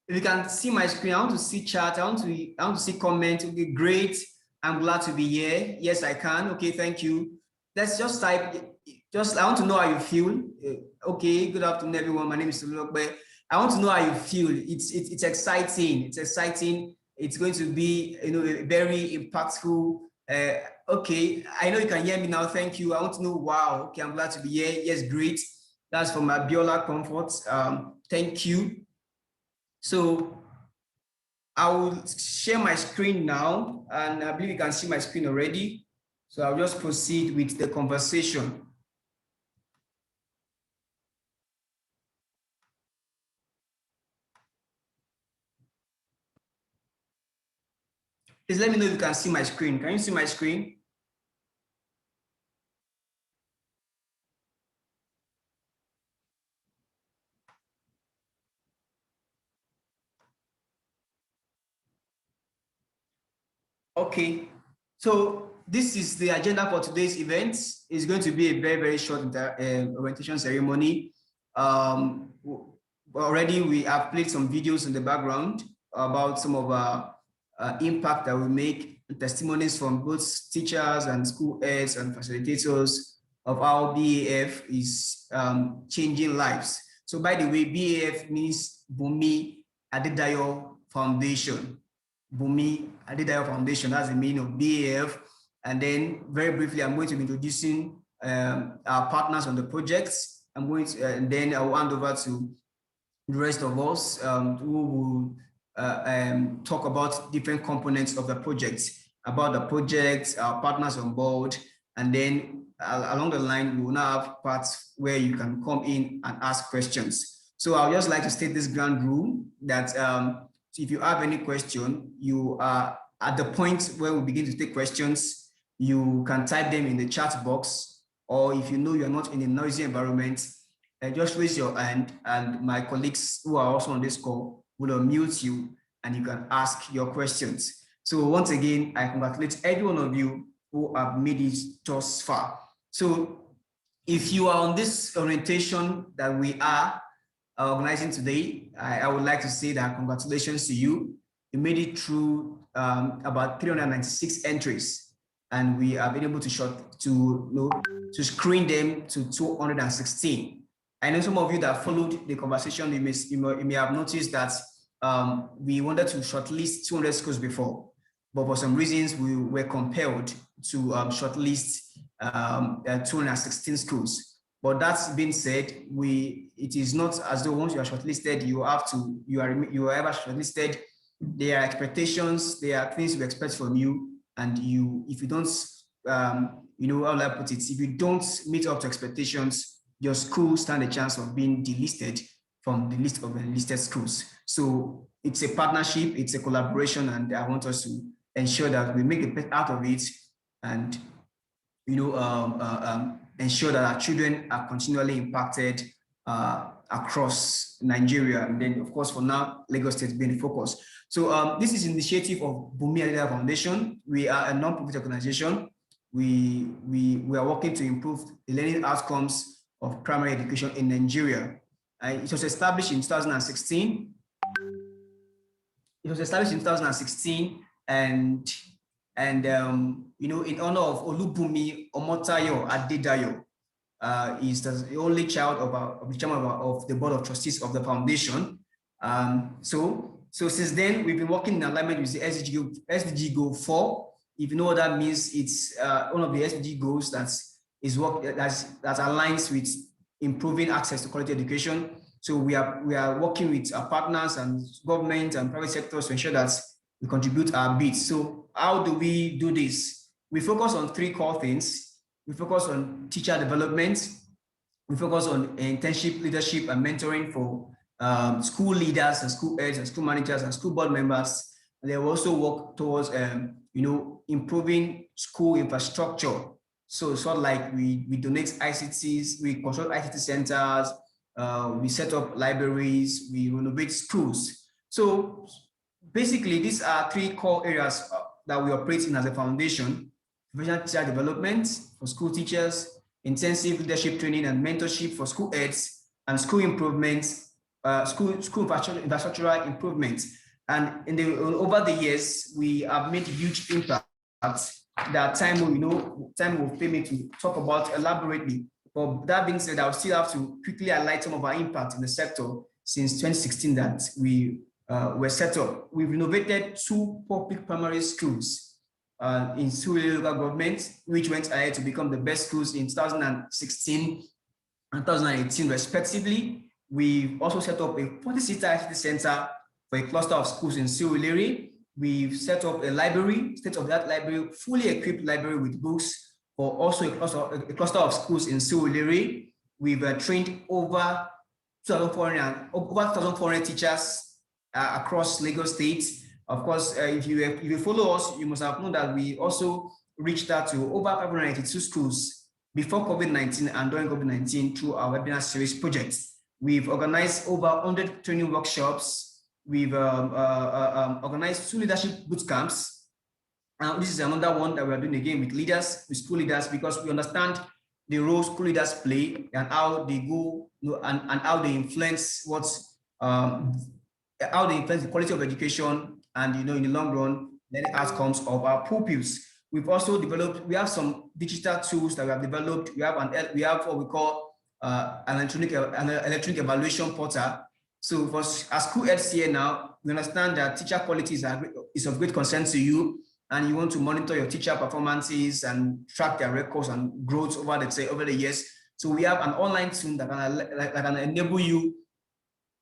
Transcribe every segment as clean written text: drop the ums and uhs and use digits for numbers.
If you can see my screen, I want to see chat. I want to see comment. Okay, great. I'm glad to be here. Yes, I can. Okay, thank you. Let's just type. I want to know how you feel. Okay, good afternoon, everyone. My name is Tulokbe. I want to know how you feel. It's exciting. It's exciting. It's going to be, very impactful. Okay, I know you can hear me now. Thank you. I want to know. Wow. Okay, I'm glad to be here. Yes, great. That's from Abiola Comfort. Thank you. So I will share my screen now, and I believe you can see my screen already. So I'll just proceed with the conversation. Please let me know if you can see my screen. Can you see my screen? Okay, so this is the agenda for today's event. It's going to be a very, very short orientation ceremony. Already we have played some videos in the background about some of our impact that we make, testimonies from both teachers and school heads and facilitators of how BAF is changing lives. So by the way, BAF means Bhumira Foundation. Bhumira Foundation, that's the meaning of BAF. And then very briefly, I'm going to be introducing our partners on the projects. I'm going to, and then I'll hand over to the rest of us who will talk about different components of the project, about the project, our partners on board, and then along the line, we will now have parts where you can come in and ask questions. So I'll just like to state this ground rule that if you have any question, you are at the point where we begin to take questions, you can type them in the chat box, or if you know you're not in a noisy environment, just raise your hand and my colleagues who are also on this call will unmute you and you can ask your questions. So once again, I congratulate every one of you who have made it thus far. So if you are on this orientation that we are organizing today, I would like to say that congratulations to you. You made it through about 396 entries, and we have been able to screen them to 216. I know some of you that followed the conversation, you may have noticed that we wanted to shortlist 200 schools before, but for some reasons we were compelled to shortlist 216 schools. But that's been said, it is not as though once you are shortlisted, you are ever shortlisted. There are expectations, there are things we expect from you, and if you don't, how will I put it? If you don't meet up to expectations, your school stand a chance of being delisted from the list of enlisted schools. So it's a partnership, it's a collaboration, and I want us to ensure that we make the best out of it, and ensure that our children are continually impacted across Nigeria, and then of course for now Lagos State being the focus. So this is an initiative of Bhumira Foundation. We are a non-profit organization. We are working to improve the learning outcomes of primary education in Nigeria. It was established in 2016. It was established in 2016, and in honor of Olubunmi Omotayo Adedayo, is the only child of the chairman of the board of trustees of the foundation. So since then, we've been working in alignment with the SDG Goal 4. If you know what that means, it's one of the SDG goals that aligns with improving access to quality education. So we are working with our partners and government and private sectors to ensure that we contribute our bit. So how do we do this? We focus on three core things. We focus on teacher development. We focus on internship, leadership, and mentoring for school leaders and school heads and school managers and school board members. And they will also work towards improving school infrastructure. So sort of like we donate ICTs, we construct ICT centers, we set up libraries, we renovate schools. So basically, these are three core areas that we operate in as a foundation: professional teacher development for school teachers, intensive leadership training and mentorship for school heads, and school improvements school infrastructural improvements. And over the years, we have made huge impacts that time will pay me to talk about elaborately. But that being said, I'll still have to quickly highlight some of our impact in the sector since 2016 that we were set up. We've renovated 2 public primary schools in Surrey local government, which went ahead to become the best schools in 2016 and 2018 respectively. We've also set up a 40-seater ICT center for a cluster of schools in Surulere. We've set up a library, state-of-the-art library, fully equipped library with books for also a cluster of schools in Surulere. We've trained over 2,400 teachers across Lagos State. Of course, if you follow us, you must have known that we also reached out to over 582 schools before COVID-19 and during COVID-19 through our webinar series projects. We've organized over 100 training workshops. We've organized 2 leadership boot camps. This is another one that we are doing again with leaders, with school leaders, because we understand the role school leaders play and how they go, and how they influence how they influence the quality of education and in the long run, the outcomes of our pupils. We've also developed. We have some digital tools that we have developed. We have what we call an electronic evaluation portal. So for as school heads here now, we understand that teacher quality is of great concern to you, and you want to monitor your teacher performances and track their records and growth over the years. So we have an online tool that can enable you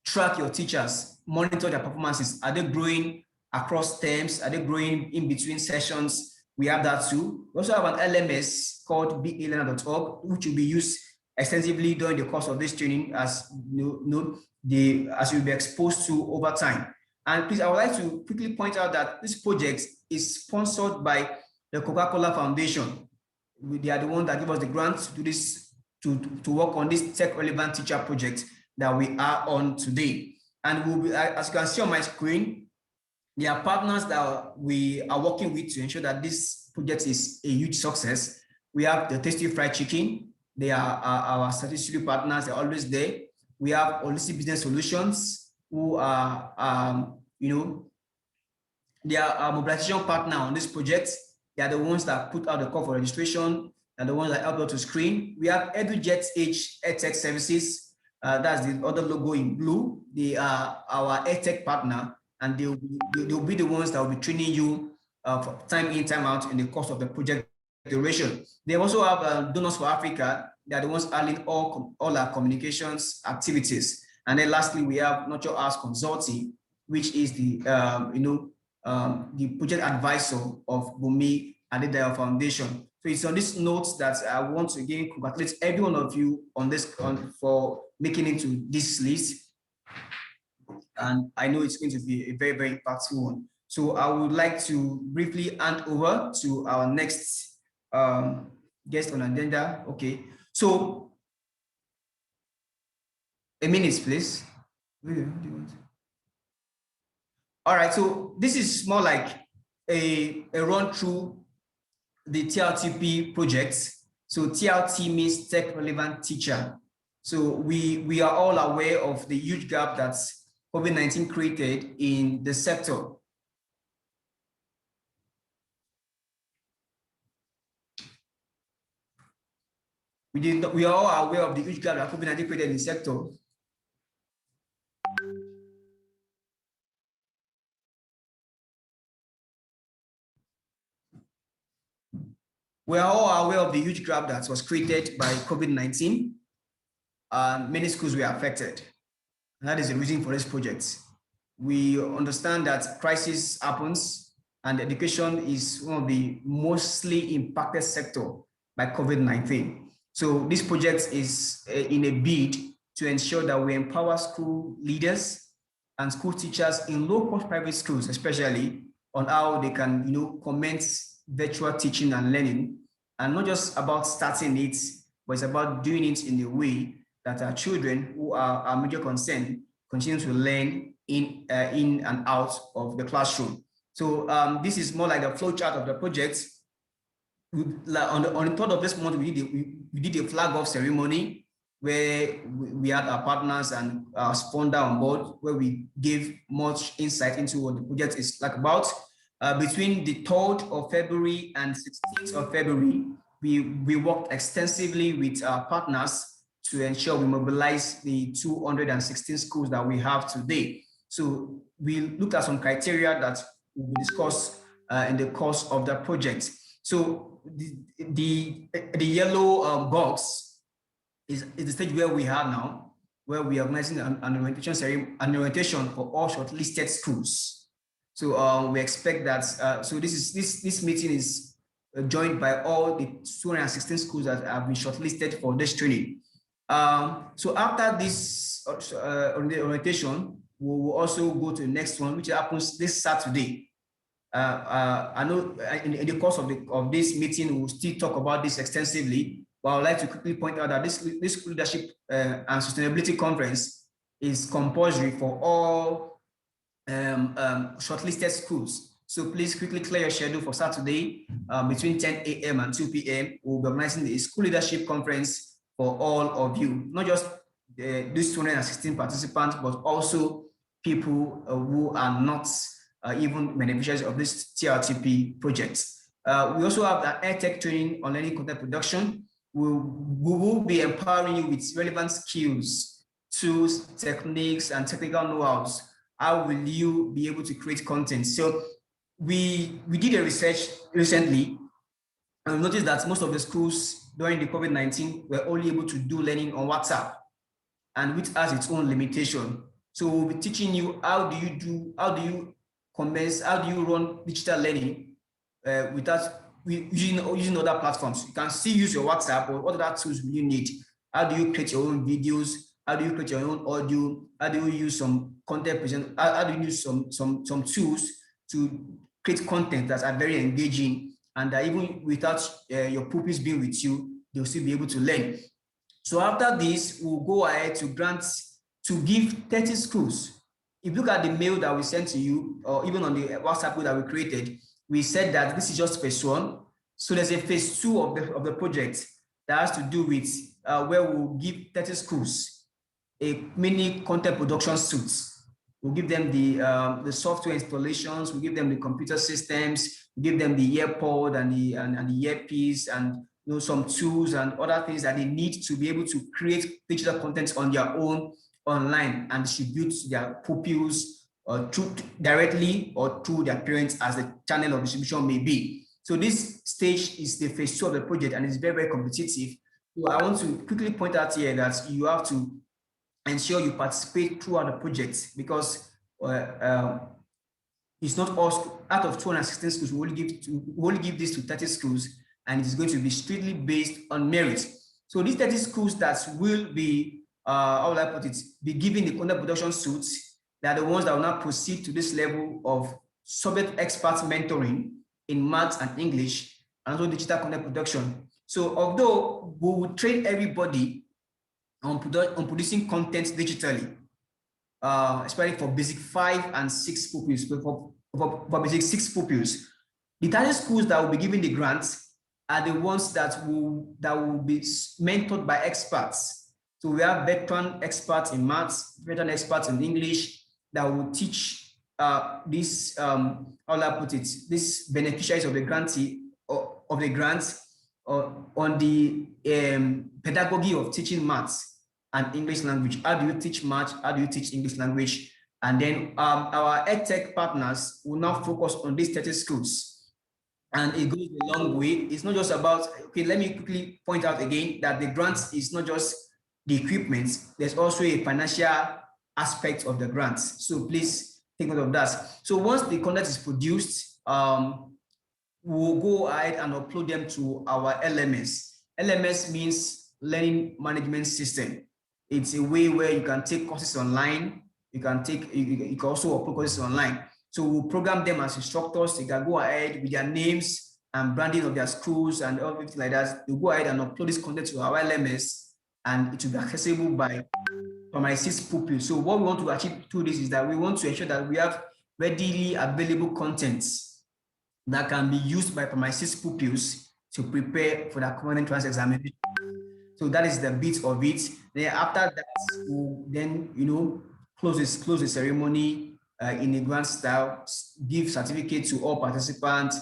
track your teachers, monitor their performances. Are they growing across terms? Are they growing in between sessions? We have that too. We also have an LMS called belearner.org, which will be used extensively during the course of this training as you'll be exposed to over time. And please, I would like to quickly point out that this project is sponsored by the Coca-Cola Foundation. They are the ones that give us the grant to do this, to work on this tech-relevant teacher project that we are on today. And we'll be, as you can see on my screen, there are partners that we are working with to ensure that this project is a huge success. We have the Tasty Fried Chicken. They are our strategic partners. They're always there. We have Holistic Business Solutions, who are, they are our mobilization partner on this project. They are the ones that put out the call for registration and the ones that help us to screen. We have EduJet Age EdTech Services. That's the other logo in blue. They are our EdTech partner, and they'll be the ones that will be training you for time in, time out in the course of the project duration. They also have Donors for Africa. They are the ones handling all our communications activities. And then lastly, we have Nurture Arts Consulting, which is the project advisor of Bhumira Foundation. So it's on this note that I want to again congratulate every one of you on this for making it to this list. And I know it's going to be a very, very impactful one. So I would like to briefly hand over to our next guest on agenda. Okay, so a minute, please. All right, so this is more like a run through the TLTP projects. So TLT means Tech Relevant Teacher. So we are all aware of the huge gap that COVID-19 created in the sector. We are all aware of the huge gap that COVID-19 created in the sector. We are all aware of the huge gap that was created by COVID-19, and many schools were affected. And that is the reason for this project. We understand that crisis happens, and education is one of the mostly impacted sector by COVID-19. So this project is in a bid to ensure that we empower school leaders and school teachers in low-cost private schools, especially on how they can, commence virtual teaching and learning, and not just about starting it, but it's about doing it in a way that our children, who are our major concern, continue to learn in and out of the classroom. So this is more like the flow chart of the project. On the 3rd of this month, we did a flag off ceremony. where we had our partners and our sponsor on board, where we gave much insight into what the project is like about. Between the 3rd of February and 16th of February, we worked extensively with our partners to ensure we mobilize the 216 schools that we have today. So we looked at some criteria that we will discuss in the course of the project. So the yellow box is the stage where we are now, where we are organizing an orientation for all shortlisted schools. So we expect that. So this meeting is joined by all the 216 schools that have been shortlisted for this training. So after this orientation, we will also go to the next one, which happens this Saturday. I know in the course of this meeting, we'll still talk about this extensively, but I would like to quickly point out that this school leadership and sustainability conference is compulsory for all shortlisted schools. So please quickly clear your schedule for Saturday between 10 a.m. and 2 p.m. We'll be organizing the school leadership conference for all of you, not just these 216 participants, but also people who are not even beneficiaries of this TRTP project. We also have the EdTech training on learning content production. We will be empowering you with relevant skills, tools, techniques, and technical know-hows. How will you be able to create content? So we did a research recently and noticed that most of the schools during the COVID-19 were only able to do learning on WhatsApp, and which has its own limitation. So we'll be teaching you how do you run digital learning without using other platforms. You can still use your WhatsApp, or what other tools will you need? How do you create your own videos? How do you create your own audio? How do you use some content present? How do you use some tools to create content that are very engaging, and that even without your pupils being with you, they'll still be able to learn. So after this, we'll go ahead to give 30 schools. If you look at the mail that we sent to you, or even on the WhatsApp group that we created, we said that this is just phase 1. So there's a phase 2 of the project that has to do with where we'll give 30 schools a mini content production suite. We'll give them the software installations, we'll give them the computer systems, we'll give them the earpod and the earpiece, and some tools and other things that they need to be able to create digital content on their own online and distribute to their pupils directly or through their parents, as the channel of distribution may be. So this stage is the phase 2 of the project, and it's very, very competitive. So I want to quickly point out here that you have to ensure you participate throughout the project, because it's not all out of 216 schools. We only give this to 30 schools, and it is going to be strictly based on merit. So these 30 schools that will be, how will I put it, be given the content production suits, they are the ones that will now proceed to this level of subject expert mentoring in maths and English, and also digital content production. So although we will train everybody on producing content digitally, especially for basic 5 and 6 pupils, for basic 6 pupils, the 30 schools that will be given the grants are the ones that will be mentored by experts. So we have veteran experts in maths, veteran experts in English that will teach these, how will I put it, these beneficiaries of the grantee of the grants on the pedagogy of teaching maths and English language. How do you teach maths? How do you teach English language? And then our EdTech partners will now focus on these 30 schools. And it goes a long way. It's not just about, okay, let me quickly point out again that the grants is not just the equipment, there's also a financial aspect of the grants. So please take note of that. So once the content is produced, we'll go ahead and upload them to our LMS. LMS means Learning Management System. It's a way where you can take courses online. You can also upload courses online. So we'll program them as instructors. They can go ahead with their names and branding of their schools and everything like that. They'll go ahead and upload this content to our LMS, and it will be accessible by primary 6 pupils. So what we want to achieve through this is that we want to ensure that we have readily available contents that can be used by primary 6 pupils to prepare for the common entrance examination. So that is the bit of it. Then after that, we'll then, close the ceremony in a grand style, give certificate to all participants,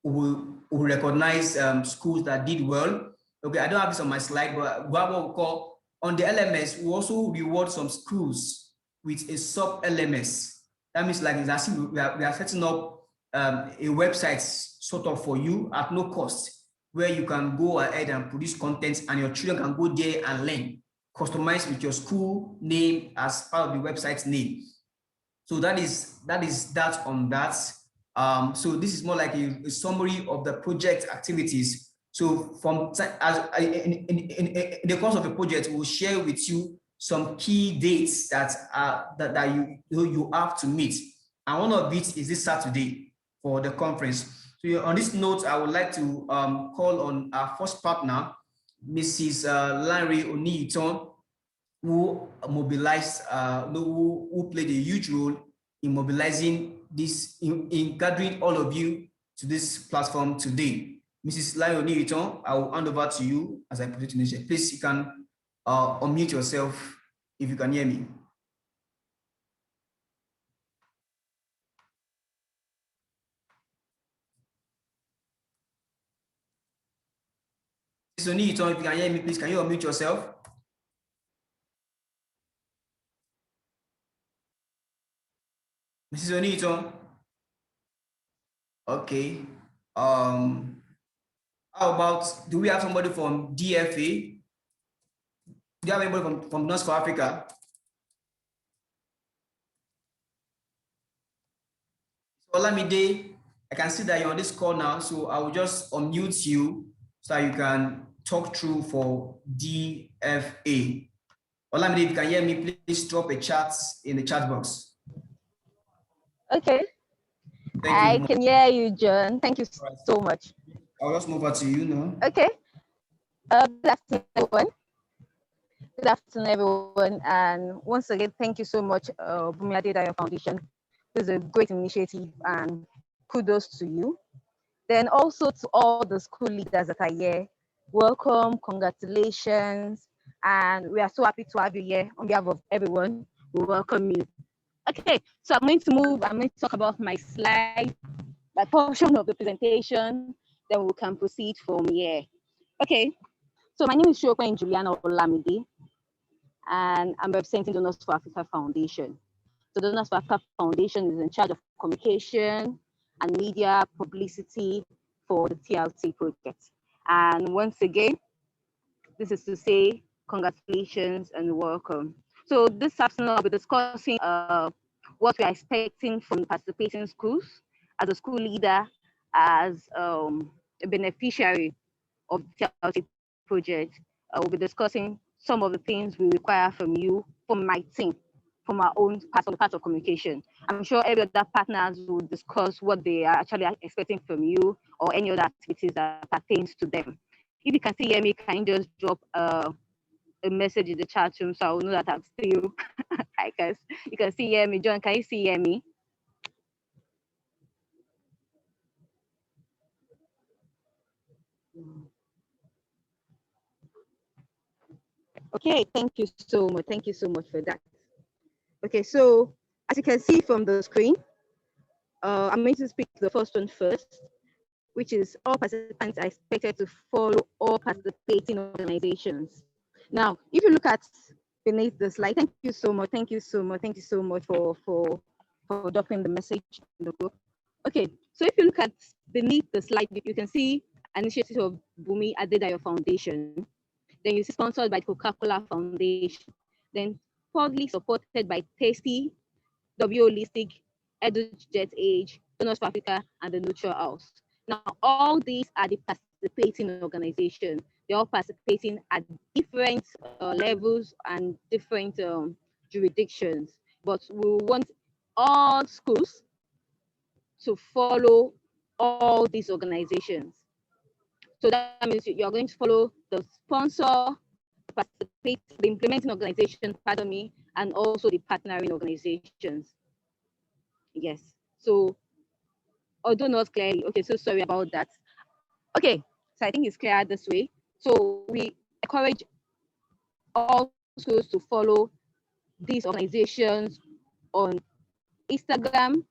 will recognize schools that did well. Okay, I don't have this on my slide, but what we call on the LMS, we also reward some schools with a sub LMS. That means like it's as if we are setting up a website sort of for you at no cost, where you can go ahead and produce content and your children can go there and learn, customize with your school name as part of the website's name. So that is that on that. So this is more like a summary of the project activities. So from in the course of the project, we'll share with you some key dates that you have to meet. And one of it is this Saturday for the conference. So on this note, I would like to call on our first partner, Mrs. Larry Oniyiton, who mobilized, who played a huge role in mobilizing this, in gathering all of you to this platform today. Mrs. Larry Oniyiton, I will hand over to you as I put it in the chat. Please, you can unmute yourself if you can hear me. Mrs. Oniyiton, if you can hear me, please, can you unmute yourself? Mrs. Oniyiton? Okay. How about, do we have somebody from DFA? Do you have anybody from North Africa? So Olamide, I can see that you're on this call now, so I will just unmute you so that you can talk through for DFA. Olamide, if you can hear me, please drop a chat in the chat box. Okay. I can hear you, John. Thank you so much. I'll just move over to you now. Okay. Good afternoon, everyone. Good afternoon, everyone. And once again, thank you so much, Bhumira Foundation. This is a great initiative and kudos to you. Then also to all the school leaders that are here, welcome, congratulations. And we are so happy to have you here on behalf of everyone. We welcome you. Okay, so I'm going to talk about my slide, my portion of the presentation, then we can proceed from here. Okay, so my name is Shokwen Juliana Olamide, and I'm representing Donors for Africa Foundation. So Donors for Africa Foundation is in charge of communication and media publicity for the TLT project. And once again, this is to say congratulations and welcome. So this afternoon I'll be discussing what we are expecting from participating schools as a school leader, as a beneficiary of the TLT project. We'll be discussing some of the things we require from you, from my team, from our own part of communication. I'm sure every other partners will discuss what they are actually expecting from you or any other activities that pertains to them. If you can still hear me, can you just drop a message in the chat room so I will know that I'm still, you can still hear me. John, can you still hear me? Okay, thank you so much. Thank you so much for that. Okay, so as you can see from the screen, I'm going to speak the first one first, which is all participants are expected to follow all participating organizations. Now, if you look at beneath the slide, thank you so much for dropping the message in the group. Okay, so if you look at beneath the slide, you can see an initiative of Bhumira Foundation. Then you see sponsored by Coca-Cola Foundation. Then proudly supported by Tasty, W Holistic, EduJet Age, Donors for Africa, and the Neutral House. Now, all these are the participating organizations. They're all participating at different levels and different jurisdictions. But we want all schools to follow all these organizations. So that means you're going to follow the sponsor, participate, the implementing organization, pardon me, and also the partnering organizations. Yes. So, although not clearly, okay, so sorry about that. Okay, so I think it's clear this way. So we encourage all schools to follow these organizations on Instagram,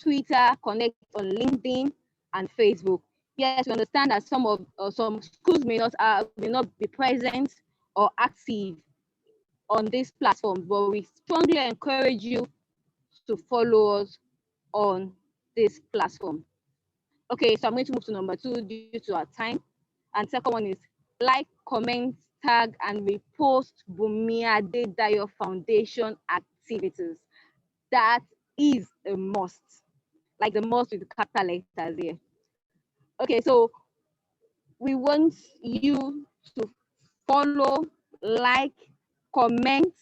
Twitter, connect on LinkedIn and Facebook. Yes, we understand that some schools may not be present or active on this platform, but we strongly encourage you to follow us on this platform. Okay, so I'm going to move to number 2 due to our time. And second one is like, comment, tag, and repost Bhumira Adedayo Foundation activities. That is a must, like the must with the capital letters here. Okay, so we want you to follow, like, comment,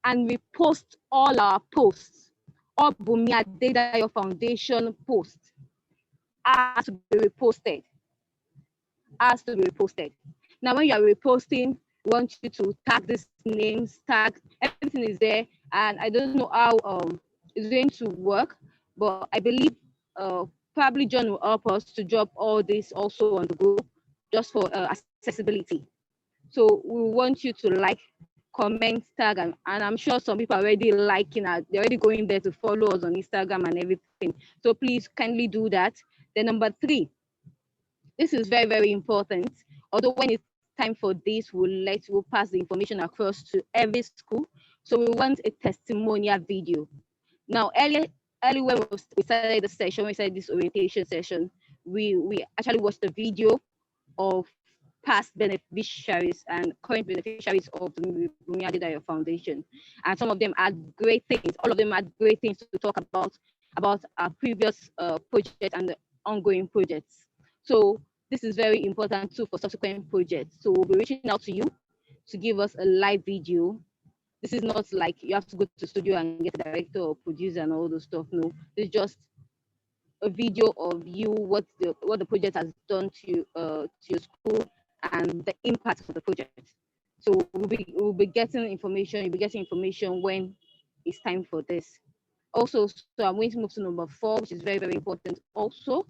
and repost all our posts. All Bhumira Adedayo Foundation posts has to be reposted. Has to be reposted. Now, when you are reposting, we want you to tag these names, tag everything is there. And I don't know how it's going to work, but I believe probably John will help us to drop all this also on the group just for accessibility. So we want you to like, comment, tag, and I'm sure some people are already liking it. They're already going there to follow us on Instagram and everything. So please kindly do that. Then number 3, this is very, very important. Although when it's time for this, we'll pass the information across to every school. So we want a testimonial video. Now, early when we started the session, we started this orientation session, we actually watched the video of past beneficiaries and current beneficiaries of the Bhumira Adedayo Foundation. And some of them had great things. All of them had great things to talk about our previous project and the ongoing projects. So this is very important too for subsequent projects. So we'll be reaching out to you to give us a live video. This is not like you have to go to the studio and get a director or producer and all those stuff. No, it's just a video of you, what the project has done to your school and the impact of the project. So we'll be getting information. You'll be getting information when it's time for this. Also, so I'm going to move to number 4, which is very, very important also.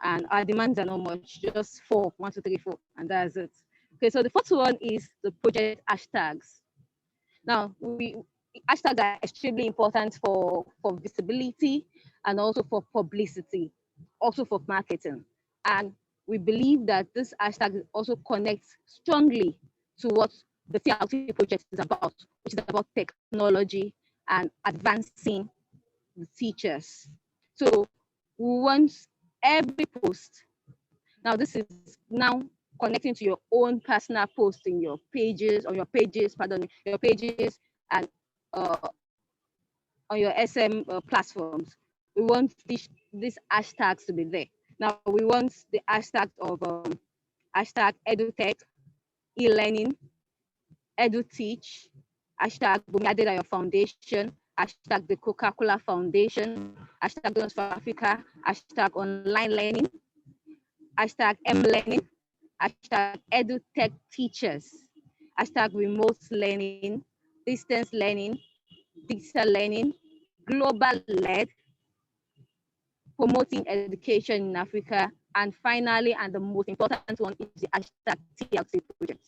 And our demands are not much, just 4, 1, 2, 3, 4, and that's it. Okay, so the first one is the project hashtags. Now, hashtags are extremely important for visibility and also for publicity, also for marketing. And we believe that this hashtag also connects strongly to what the TLT project is about, which is about technology and advancing the teachers. So we want every post. Now, this is now connecting to your own personal post in your pages, your pages and on your SM platforms. We want these hashtags to be there. Now, we want the hashtag of hashtag edutech, e-learning, eduteach, hashtag Bhumira Adedayo Foundation, hashtag the Coca-Cola Foundation, hashtag Donors for Africa, hashtag online learning, hashtag M-learning, hashtag edutech teachers, hashtag remote learning, distance learning, digital learning, global led, promoting education in Africa, and finally, and the most important one is the hashtag TLC project.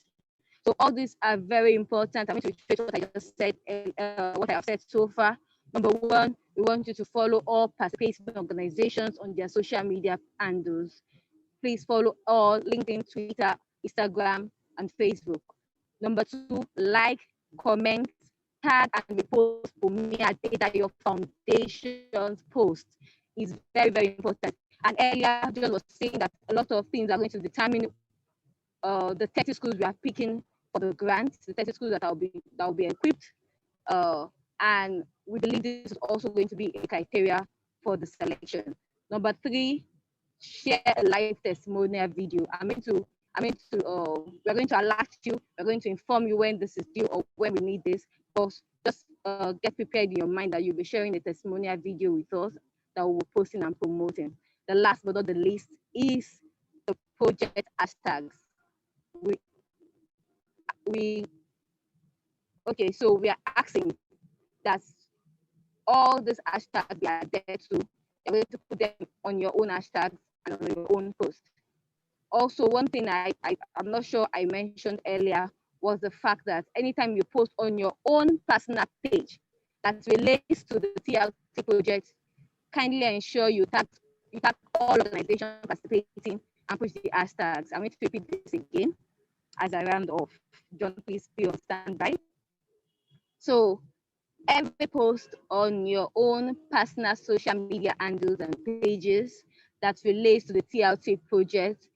So all these are very important. I'm going to repeat what I just said, what I have said so far. Number 1, we want you to follow all participating organizations on their social media handles. Please follow all LinkedIn, Twitter, Instagram, and Facebook. Number 2, like, comment, tag, and repost Bhumira Adedayo Foundation's post is very, very important. And earlier, John was saying that a lot of things are going to determine the 30 schools we are picking for the grant, the 30 schools that will be equipped. And we believe this is also going to be a criteria for the selection. Number 3, share a live testimonial video. We're going to alert you, we're going to inform you when this is due or when we need this. But just get prepared in your mind that you'll be sharing a testimonial video with us that we'll be posting and promoting. The last but not the least is the project hashtags. So we are asking that all these hashtags we are there to, you're going to put them on your own hashtags and on your own post. Also, one thing I'm not sure I mentioned earlier was the fact that anytime you post on your own personal page that relates to the TLT project, kindly ensure you tag all organizations participating and push the hashtags. I'm going to repeat this again as I round off. John, please be on standby. So every post on your own personal social media handles and pages that relates to the TLT project,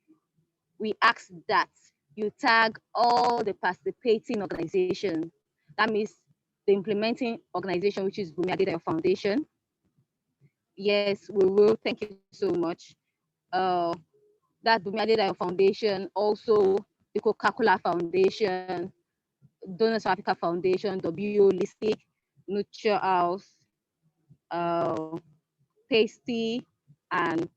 we ask that you tag all the participating organizations. That means the implementing organization, which is Bhumira Foundation. Yes, we will. Thank you so much. That Bhumira Foundation, also the Coca-Cola Foundation, Donors for Africa Foundation, WO Holistic, Nurture House, Tasty, and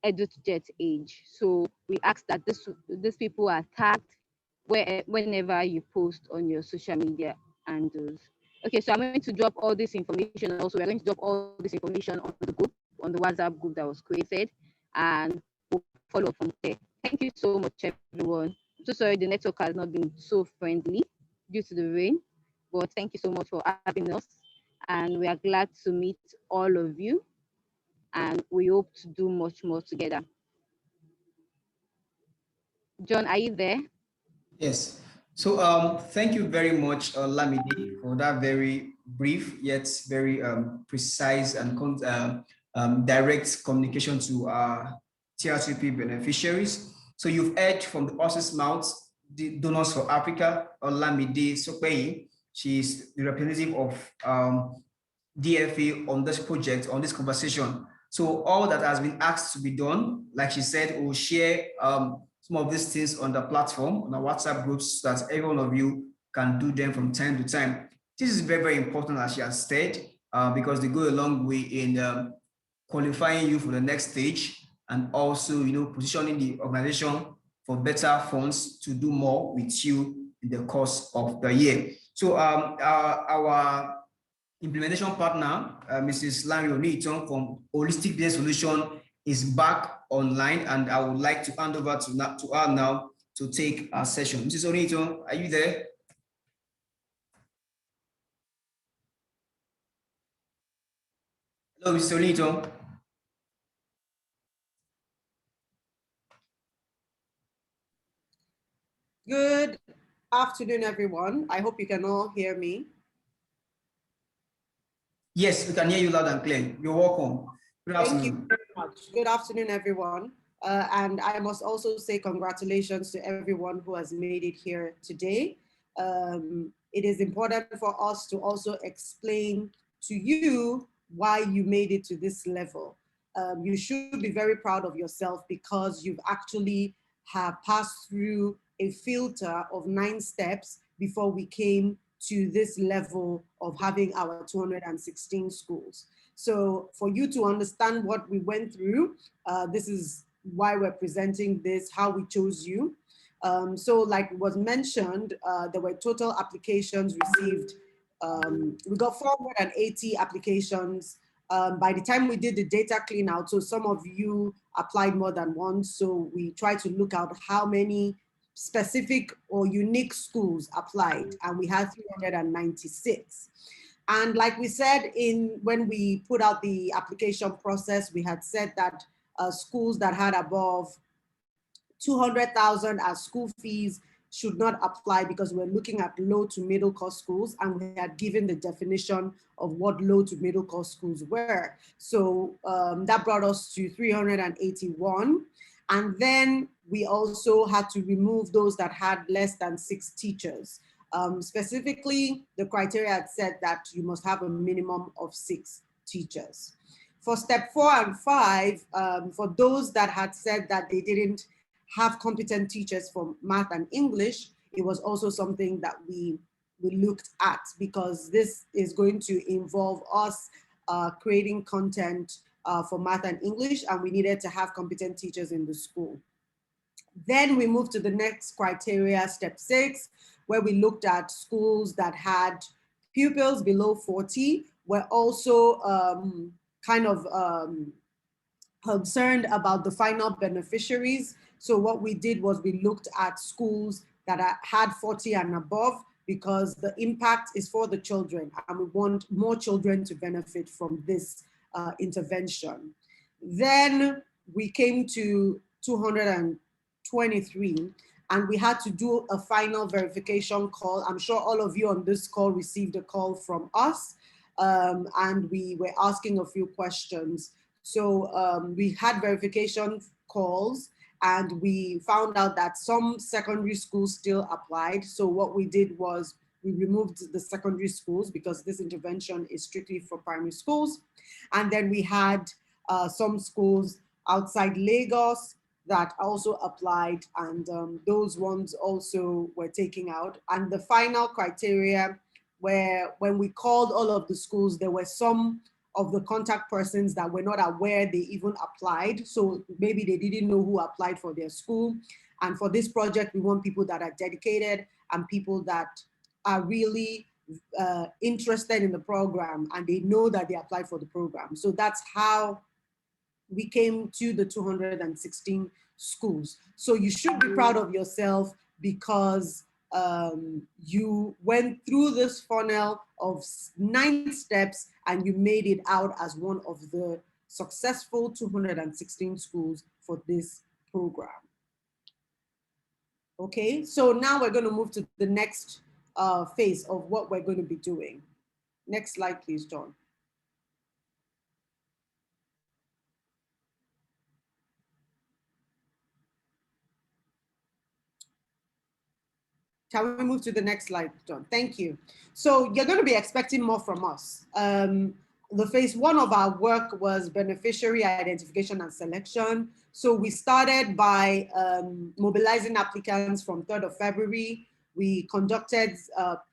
EduJet Age. So we ask that these people are tagged whenever you post on your social media handles. Okay, so I'm going to drop all this information. Also, we're going to drop all this information on the group, on the WhatsApp group that was created, and we'll follow up from there. Thank you so much, everyone. I'm so sorry the network has not been so friendly due to the rain, but thank you so much for having us, and we are glad to meet all of you, and we hope to do much more together. John, are you there? Yes. So thank you very much, Lamidi, for that very brief yet very precise and direct communication to our TRCP beneficiaries. So you've heard from the horse's mouth, the Donors for Africa, Olamide Sokpeyi. She is the representative of DFA on this project, on this conversation. So all that has been asked to be done, like she said, we'll share some of these things on the platform, on our WhatsApp groups, so that every one of you can do them from time to time. This is very, very important, as she has said, because they go a long way in qualifying you for the next stage, and also, positioning the organization for better funds to do more with you in the course of the year. So our implementation partner, Mrs. Larry Oniton from Holistic Business Solution, is back online, and I would like to hand over to her now to take our session. Mrs. Oniton, are you there? Hello, Mrs. Oniton. Good afternoon, everyone. I hope you can all hear me. Yes, we can hear you loud and clear. You're welcome. Good afternoon. Thank you very much. Good afternoon, everyone. And I must also say congratulations to everyone who has made it here today. It is important for us to also explain to you why you made it to this level. You should be very proud of yourself because you've actually have passed through a filter of 9 steps before we came to this level of having our 216 schools. So for you to understand what we went through, this is why we're presenting this, how we chose you. So like was mentioned, there were total applications received. We got 480 applications. By the time we did the data clean out, so some of you applied more than once, so we tried to look out how many specific or unique schools applied, and we had 396. And like we said when we put out the application process, we had said that schools that had above 200,000 as school fees should not apply because we're looking at low to middle cost schools, and we had given the definition of what low to middle cost schools were. So that brought us to 381. And then we also had to remove those that had less than 6 teachers. Specifically, the criteria had said that you must have a minimum of 6 teachers. For step 4 and 5, for those that had said that they didn't have competent teachers for math and English, it was also something that we looked at, because this is going to involve us creating content for math and English, and we needed to have competent teachers in the school. Then we moved to the next criteria, step 6, where we looked at schools that had pupils below 40, were also concerned about the final beneficiaries. So what we did was we looked at schools that had 40 and above, because the impact is for the children and we want more children to benefit from this intervention. Then we came to 223 and we had to do a final verification call. I'm sure all of you on this call received a call from us, and we were asking a few questions. So we had verification calls and we found out that some secondary schools still applied. So what we did was we removed the secondary schools because this intervention is strictly for primary schools. And then we had some schools outside Lagos that also applied, and those ones also were taken out. And the final criteria, where when we called all of the schools, there were some of the contact persons that were not aware they even applied. So maybe they didn't know who applied for their school. And for this project, we want people that are dedicated and people that are really interested in the program and they know that they applied for the program. So that's how we came to the 216 schools. So you should be proud of yourself because you went through this funnel of 9 steps and you made it out as one of the successful 216 schools for this program. Okay, so now we're going to move to the next phase of what we're going to be doing. Next slide, please, John. Can we move to the next slide, John? Thank you. So you're going to be expecting more from us. The phase 1 of our work was beneficiary identification and selection. So we started by mobilizing applicants from 3rd of February. We conducted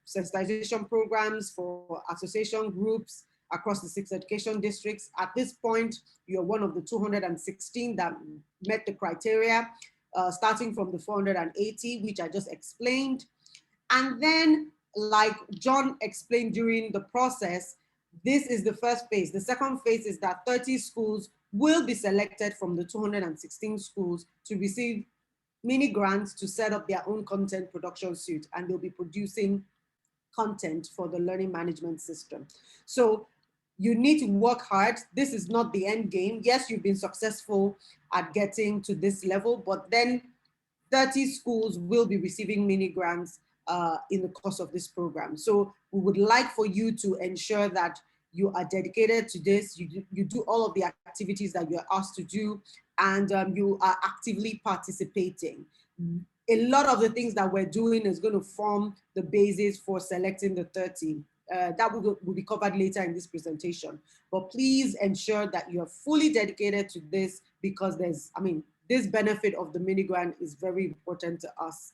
sensitization programs for association groups across the 6 education districts. At this point, you're one of the 216 that met the criteria. Starting from the 480, which I just explained. And then, like John explained during the process, this is the first phase. The second phase is that 30 schools will be selected from the 216 schools to receive mini grants to set up their own content production suite, and they'll be producing content for the learning management system. So you need to work hard. This is not the end game. Yes, you've been successful at getting to this level, but then 30 schools will be receiving mini grants in the course of this program. So we would like for you to ensure that you are dedicated to this, you do all of the activities that you're asked to do, and you are actively participating. A lot of the things that we're doing is going to form the basis for selecting the 30. That will be covered later in this presentation. But please ensure that you're fully dedicated to this, because there's, this benefit of the mini grant is very important to us.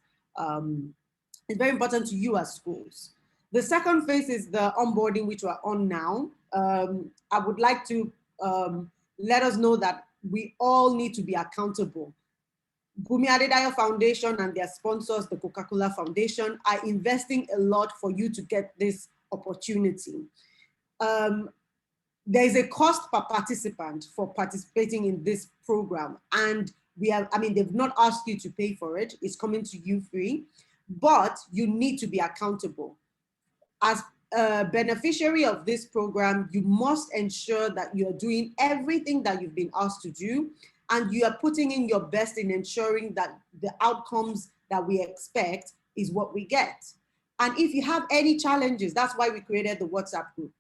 It's very important to you as schools. The second phase is the onboarding, which we're on now. I would like to let us know that we all need to be accountable. Bhumira Foundation and their sponsors, the Coca-Cola Foundation, are investing a lot for you to get this opportunity. There is a cost per participant for participating in this program, and they've not asked you to pay for it. It's coming to you free, but you need to be accountable. As a beneficiary of this program, you must ensure that you're doing everything that you've been asked to do, and you are putting in your best in ensuring that the outcomes that we expect is what we get. And if you have any challenges, that's why we created the WhatsApp group.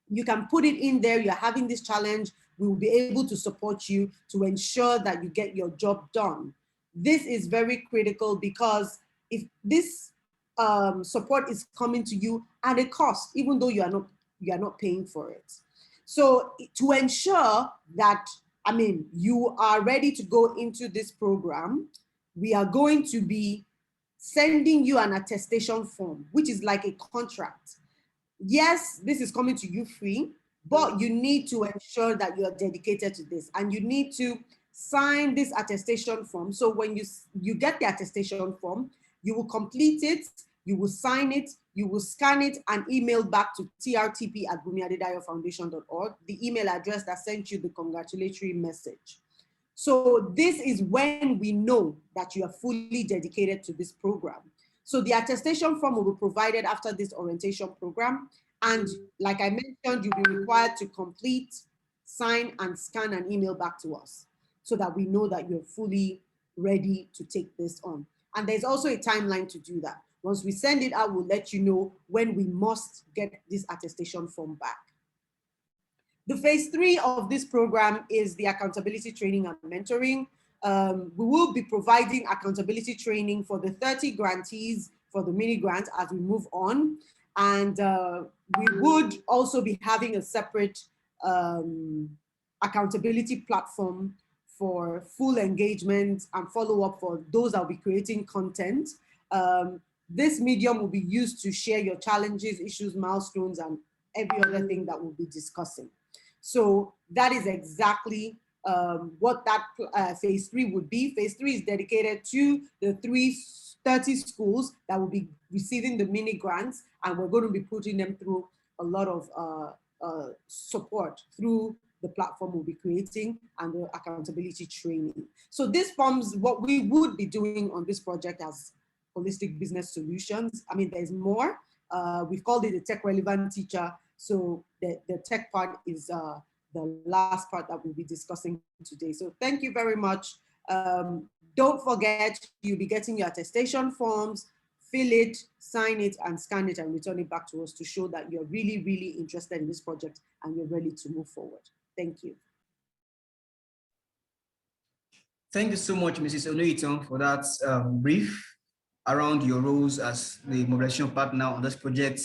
You can put it in there. You're having this challenge. We will be able to support you to ensure that you get your job done. This is very critical, because if this support is coming to you at a cost, even though you are not paying for it. So to ensure that, you are ready to go into this program, we are going to be sending you an attestation form, which is like a contract. Yes, this is coming to you free, but you need to ensure that you are dedicated to this, and you need to sign this attestation form. So when you get the attestation form, you will complete it, You will sign it, you will scan it and email back to trtp@bumiadedayofoundation.org, the email address that sent you the congratulatory message. So this is when we know that you are fully dedicated to this program. So the attestation form will be provided after this orientation program. And like I mentioned, you'll be required to complete, sign, and scan an email back to us so that we know that you're fully ready to take this on. And there's also a timeline to do that. Once we send it out, we'll let you know when we must get this attestation form back. The phase 3 of this program is the accountability training and mentoring. We will be providing accountability training for the 30 grantees for the mini grant as we move on. And we would also be having a separate accountability platform for full engagement and follow-up for those that will be creating content. This medium will be used to share your challenges, issues, milestones, and every other thing that we'll be discussing. So that is exactly what that phase 3 would be. Phase 3 is dedicated to the 30 schools that will be receiving the mini grants, and we're going to be putting them through a lot of support through the platform we'll be creating and the accountability training. So this forms what we would be doing on this project as holistic business solutions. I mean, there's more. We've called it a tech relevant teacher. So the tech part is the last part that we'll be discussing today. So thank you very much. Don't forget, you'll be getting your attestation forms, fill it, sign it, and scan it and return it back to us to show that you're really, really interested in this project and you're ready to move forward. Thank you. Thank you so much, Mrs. Onoiton, for that brief around your roles as the mobilization partner on this project.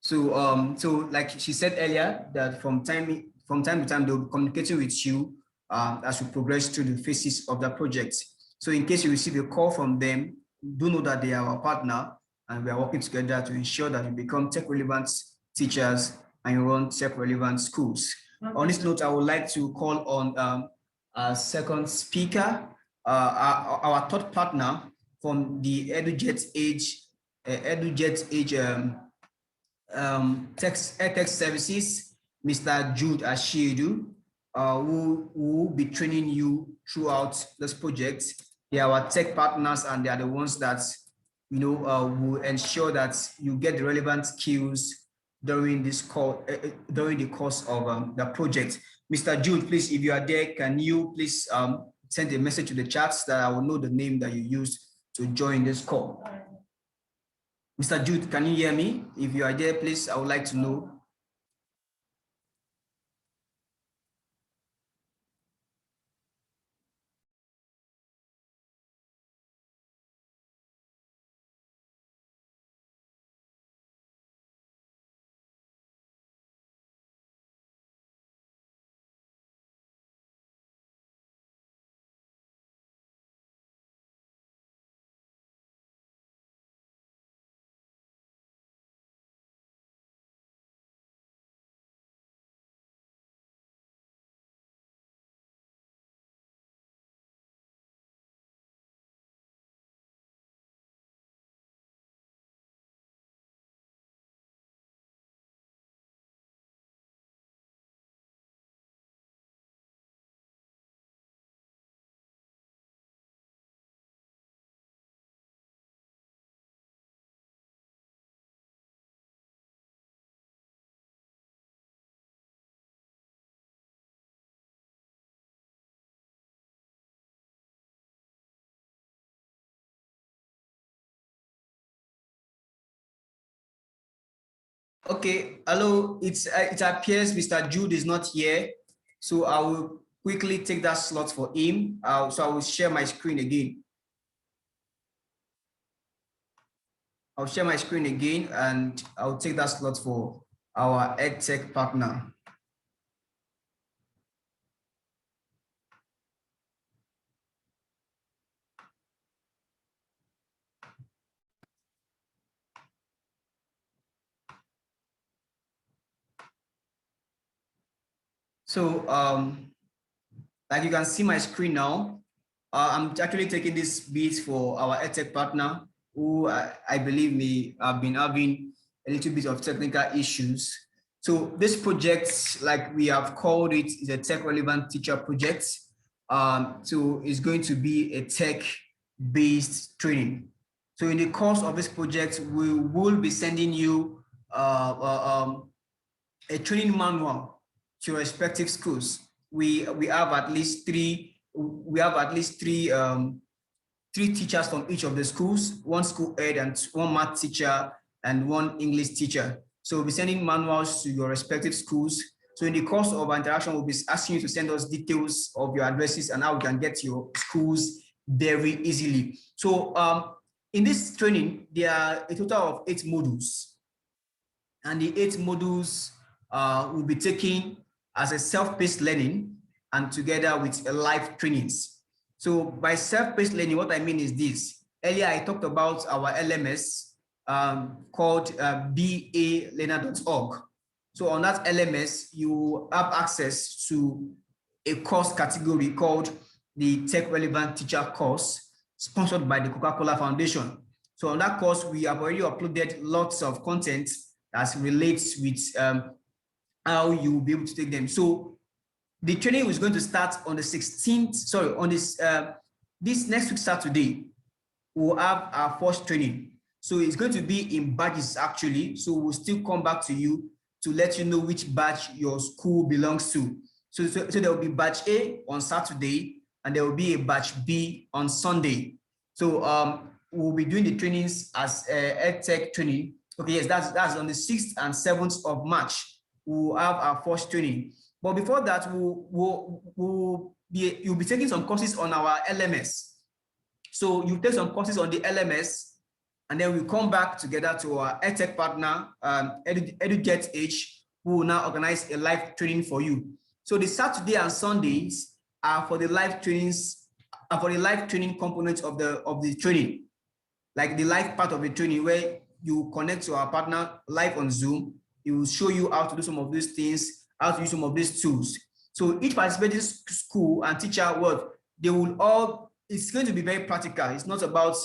So, so like she said earlier, that from time to time, they'll be communicating with you as we progress through the phases of the project. So in case you receive a call from them, do know that they are our partner and we are working together to ensure that you become tech-relevant teachers and you run tech-relevant schools. On this note, I would like to call on our second speaker, our third partner from the EduJet Age tech services, Mr. Jude Ashidu, who will be training you throughout this project. They are our tech partners and they are the ones that will ensure that you get the relevant skills during this during the course of the project. Mr. Jude, please, if you are there, can you please send a message to the chat so that I will know the name that you used to join this call? Mr. Jude, can you hear me? If you are there, please, I would like to know. Okay, hello, it appears Mr. Jude is not here, so I will quickly take that slot for him. So I will share my screen again. I'll share my screen again and I'll take that slot for our EdTech partner. So like you can see my screen now, I'm actually taking this bit for our EdTech partner. who I believe may have been having a little bit of technical issues. So this project, like we have called it, is a tech relevant teacher project. So it's going to be a tech-based training. So in the course of this project, we will be sending you a training manual to your respective schools. We have at least three teachers from each of the schools, one school head and one math teacher and one English teacher. So we'll be sending manuals to your respective schools. So in the course of our interaction, we'll be asking you to send us details of your addresses and how we can get to your schools very easily. So in this training, there are a total of 8 modules. And the 8 modules will be taken as a self-paced learning and together with live trainings. So by self-paced learning, what I mean is this. Earlier, I talked about our LMS called balearner.org. So on that LMS, you have access to a course category called the Tech Relevant Teacher course, sponsored by the Coca-Cola Foundation. So on that course, we have already uploaded lots of content that relates with how you will be able to take them. So the training is going to start on the 16th, sorry, on this next week Saturday, we'll have our first training. So it's going to be in batches actually. So we'll still come back to you to let you know which batch your school belongs to. So there will be batch A on Saturday and there will be a batch B on Sunday. So we'll be doing the trainings as EdTech training. Okay, yes, that's on the 6th and 7th of March. We'll have our first training. But before that, you'll be taking some courses on our LMS. So you take some courses on the LMS, and then we come back together to our EdTech partner, EduGetH, who will now organize a live training for you. So the Saturday and Sundays are for the live trainings, for the live training component of the training, like the live part of the training where you connect to our partner live on Zoom. It will show you how to do some of these things, how to use some of these tools. So each participating school and teacher, they will all, it's going to be very practical. It's not about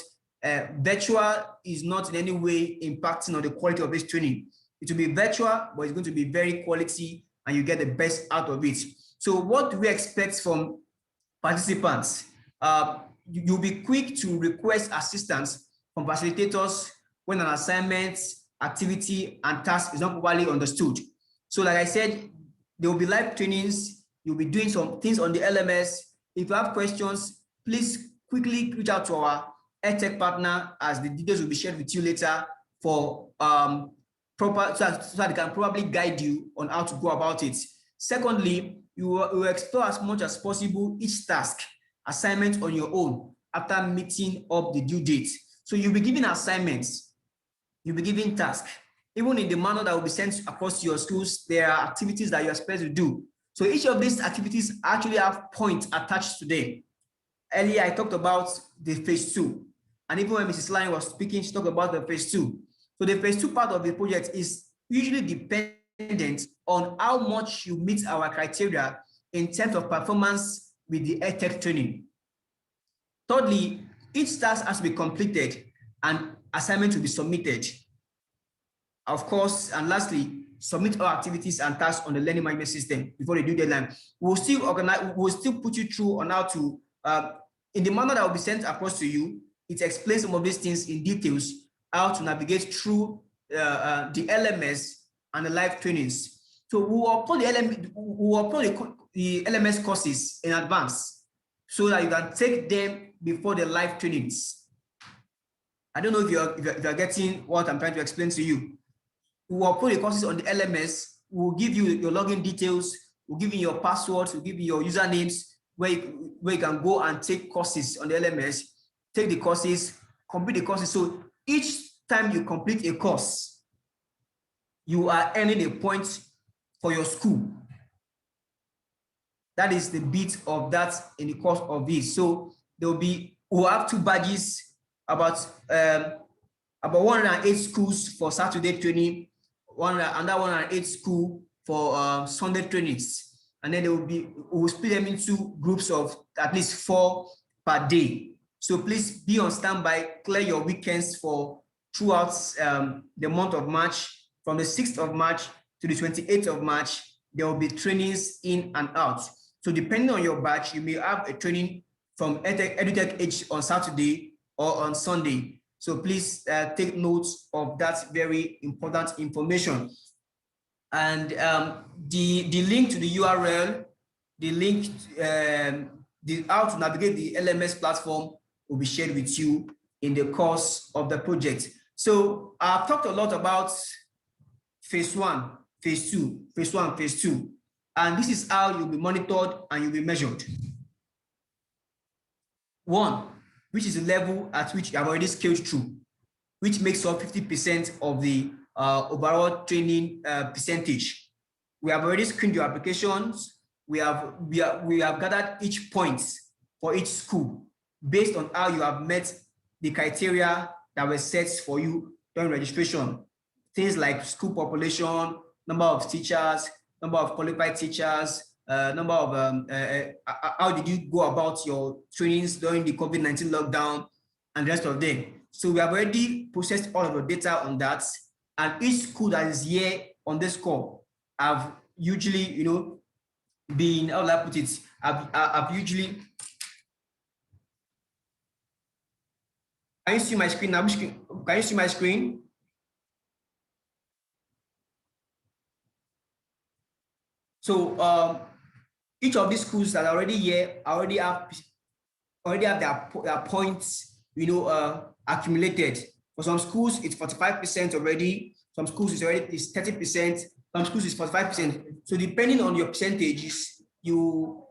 virtual is not in any way impacting on the quality of this training. It will be virtual, but it's going to be very quality and you get the best out of it. So what do we expect from participants? You'll be quick to request assistance from facilitators when an assignment, activity, and task is not properly understood. So like I said, there will be live trainings. You'll be doing some things on the LMS. If you have questions, please quickly reach out to our EdTech partner, as the details will be shared with you later for so that they can probably guide you on how to go about it. Secondly, you will explore as much as possible each task assignment on your own after meeting up the due date. So you'll be given assignments, you'll be given tasks. Even in the manual that will be sent across your schools, there are activities that you're supposed to do. So each of these activities actually have points attached to them. Earlier, I talked about the phase 2. And even when Mrs. Lyon was speaking, she talked about the phase 2. So the phase 2 part of the project is usually dependent on how much you meet our criteria in terms of performance with the EdTech training. Thirdly, each task has to be completed and assignment will be submitted. Of course, and lastly, submit all activities and tasks on the learning management system before the due deadline. We'll still put you through on how to, in the manner that will be sent across to you, it explains some of these things in details, how to navigate through the LMS and the live trainings. So we'll upload the LMS courses in advance so that you can take them before the live trainings. I don't know if you're getting what I'm trying to explain to you. We'll upload the courses on the LMS. We'll give you your login details. We'll give you your passwords. We'll give you your usernames where you can go and take courses on the LMS, take the courses, complete the courses. So each time you complete a course, you are earning a point for your school. That is the bit of that in the course of this. So we'll have 2 badges, about 108 schools for Saturday training, another 108 school for Sunday trainings. And then we'll split them into groups of at least 4 per day. So please be on standby, clear your weekends for throughout the month of March. From the 6th of March to the 28th of March, there will be trainings in and out. So depending on your batch, you may have a training from EduTech Edge on Saturday or on Sunday. So please take notes of that very important information. And the link to the URL, the link, how to navigate the LMS platform will be shared with you in the course of the project. So I've talked a lot about phase 1, phase 2, phase 1, phase 2. And this is how you'll be monitored and you'll be measured. 1, which is the level at which you have already scaled through, which makes up 50% of the overall training percentage. We have already screened your applications. We have gathered each point for each school based on how you have met the criteria that were set for you during registration. Things like school population, number of teachers, number of qualified teachers, number of how did you go about your trainings during the COVID-19 lockdown, and the rest of them. So we have already processed all of the data on that, and each school that is here on this call have usually, been, how will I put it? I've usually. Can you see my screen now? Can you see my screen? So each of these schools that are already here already have their points, accumulated. For some schools, it's 45% already. Some schools is 30%. Some schools is 45%. So depending on your percentages, you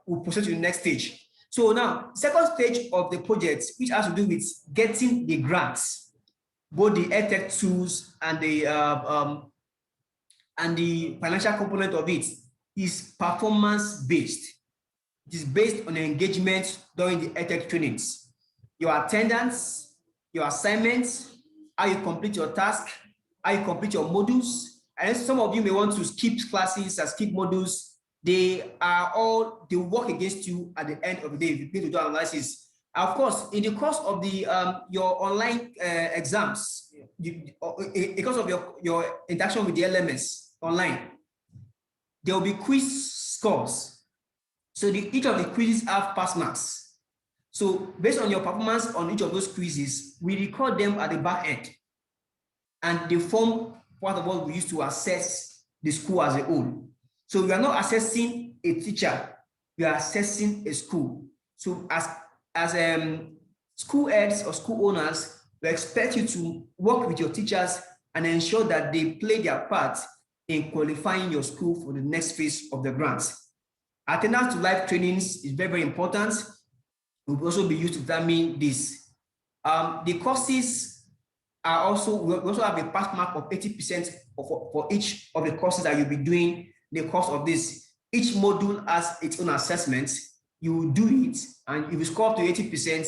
will proceed to the next stage. So now, second stage of the project, which has to do with getting the grants, both the EdTech tools and the financial component of it, is performance-based. It is based on engagement during the EdTech trainings. Your attendance, your assignments, how you complete your task, how you complete your modules. And some of you may want to skip classes and skip modules. They work against you at the end of the day if you need to do analysis. Of course, in the course of the your online exams, because of your interaction with the LMS online, there will be quiz scores. So each of the quizzes have pass marks. So based on your performance on each of those quizzes, we record them at the back end, and they form part of what we use to assess the school as a whole. So we are not assessing a teacher, we are assessing a school. So as school heads or school owners, we expect you to work with your teachers and ensure that they play their part in qualifying your school for the next phase of the grants. Attendance to live trainings is very, very important. It will also be used to determine this. The courses are also, we also have a pass mark of 80% for each of the courses that you'll be doing in the course of this. Each module has its own assessment. You will do it, and if you score up to 80%,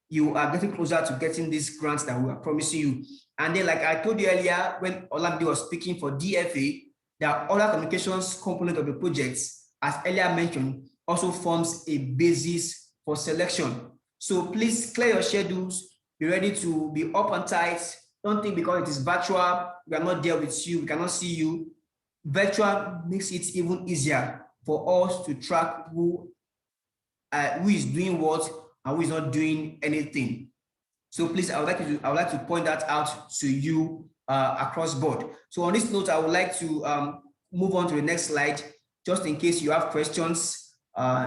you are getting closer to getting these grants that we are promising you. And then, like I told you earlier, when Olamide was speaking for DFA, there are other communications component of the projects, as earlier mentioned, also forms a basis for selection. So please clear your schedules, be ready to be up and tight. Don't think because it is virtual, we are not there with you, we cannot see you. Virtual makes it even easier for us to track who is doing what and who is not doing anything. So please, I would like to point that out to you across board. So on this note, I would like to move on to the next slide. Just in case you have questions,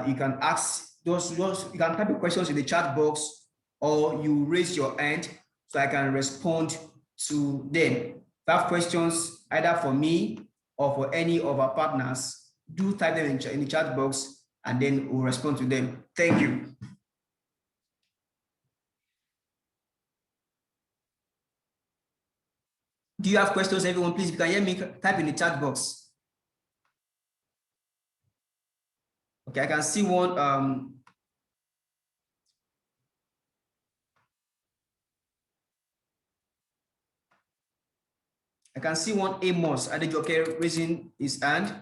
you can ask those. You can type your questions in the chat box, or you raise your hand so I can respond to them. If you have questions either for me or for any of our partners, do type them in the chat box, and then we'll respond to them. Thank you. Do you have questions, everyone? Please, if you can hear me, type in the chat box. Okay, I can see one. I can see one Amos Adejoke raising his hand.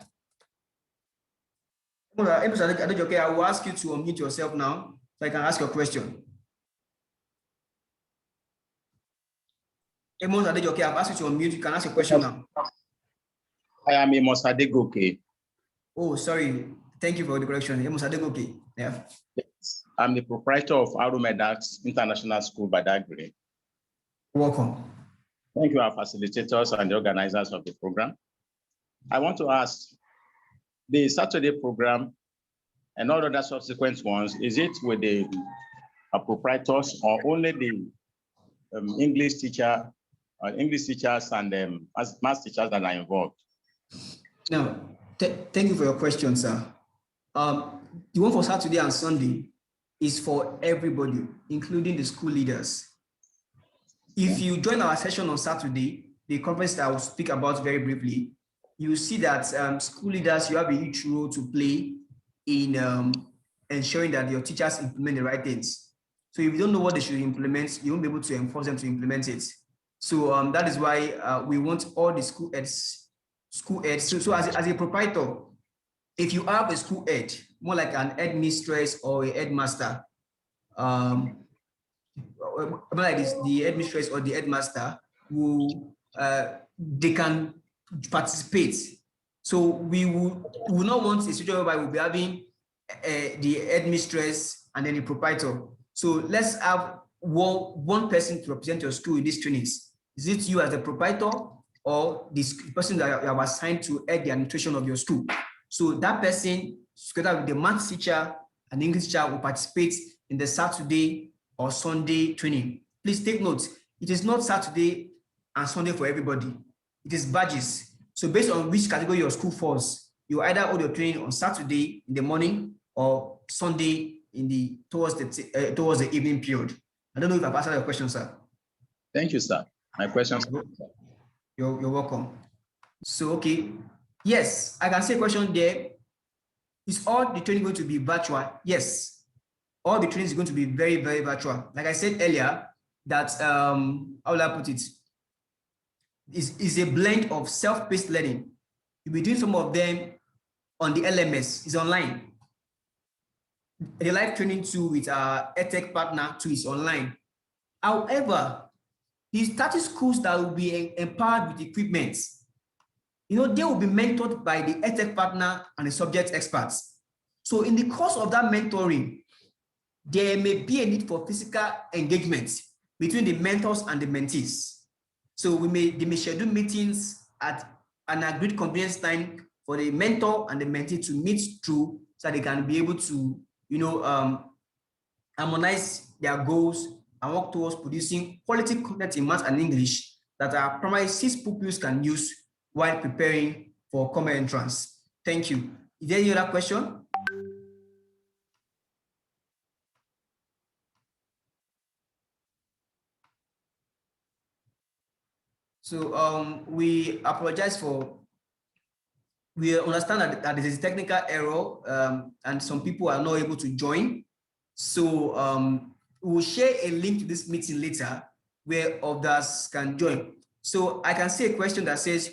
Amos Adejoke, I will ask you to unmute yourself now so I can ask your question. Amos Adegoke, I've asked you to unmute. You can ask a question now. I am Amos Adegoke. Oh, sorry. Thank you for the correction. Amos Adegoke. Yeah. Yes. I'm the proprietor of Arumedax International School, Badagry. Welcome. Thank you, our facilitators and the organizers of the program. I want to ask, the Saturday program and all other subsequent ones, is it with the proprietors or only the English teachers and math teachers that are involved? Now, thank you for your question, sir. The one for Saturday and Sunday is for everybody, including the school leaders. If you join our session on Saturday, the conference that I will speak about very briefly, you see that school leaders, you have a huge role to play in ensuring that your teachers implement the right things. So if you don't know what they should implement, you won't be able to enforce them to implement it. So that is why we want all the school heads. So as a proprietor, if you have a school head, more like an headmistress or a headmaster, like this, the headmistress or the headmaster, who they can participate. So we will not want a situation whereby we'll be having the headmistress and then the proprietor. So let's have one person to represent your school in these trainings. Is it you as the proprietor or this person that you have assigned to head the administration of your school? So that person, together with the math teacher and English teacher, will participate in the Saturday or Sunday training. Please take note, it is not Saturday and Sunday for everybody. It is badges. So based on which category your school falls, you either hold your training on Saturday in the morning or Sunday in the towards the evening period. I don't know if I've answered your question, sir. Thank you, sir. My questions. You're welcome. So, okay. Yes, I can see a question there. Is all the training going to be virtual? Yes. All the training is going to be very, very virtual. Like I said earlier, that, how will I put it? Is a blend of self-paced learning. You'll be doing some of them on the LMS, it's online. The live training tool with our EdTech partner too is online. However, the 30 schools that will be empowered with equipment, they will be mentored by the EdTech partner and the subject experts. So in the course of that mentoring, there may be a need for physical engagement between the mentors and the mentees. So they may schedule meetings at an agreed convenience time for the mentor and the mentee to meet through, so they can be able to, harmonize their goals and work towards producing quality content in math and English that our primary 6 pupils can use while preparing for common entrance. Thank you. Is there any other question? So we apologize for, we understand that there is a technical error and some people are not able to join. So we'll share a link to this meeting later where others can join. So I can see a question that says,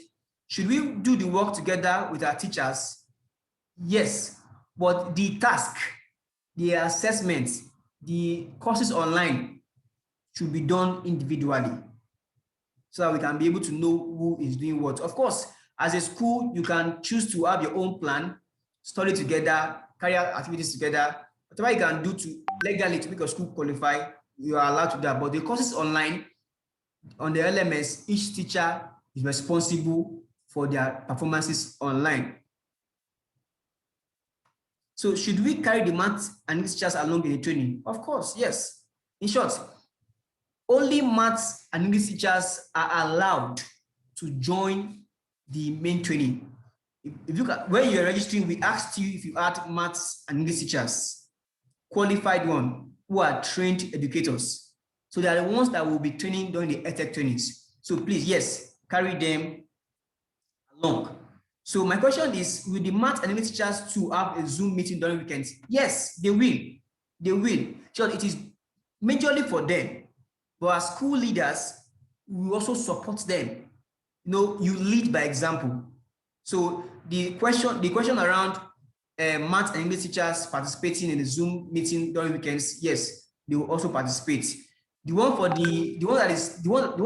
should we do the work together with our teachers? Yes, but the task, the assessments, the courses online should be done individually, so that we can be able to know who is doing what. Of course, as a school, you can choose to have your own plan, study together, carry out activities together. Whatever you can do to legally to make your school qualify, you are allowed to do that. But the courses online, on the LMS, each teacher is responsible for their performances online. So should we carry the math and English teachers along in the training? Of course, yes. In short, only maths and English teachers are allowed to join the main training. If you look at when you're registering, we asked you if you had maths and English teachers, qualified one, who are trained educators. So they are the ones that will be training during the EdTech trainings. So please, yes, carry them along. So my question is, will the math and English teachers to have a Zoom meeting during weekends? Yes, they will. They will. So it is majorly for them. But as school leaders, we also support them. You lead by example. So the question around math and English teachers participating in the Zoom meeting during weekends, yes, they will also participate. The one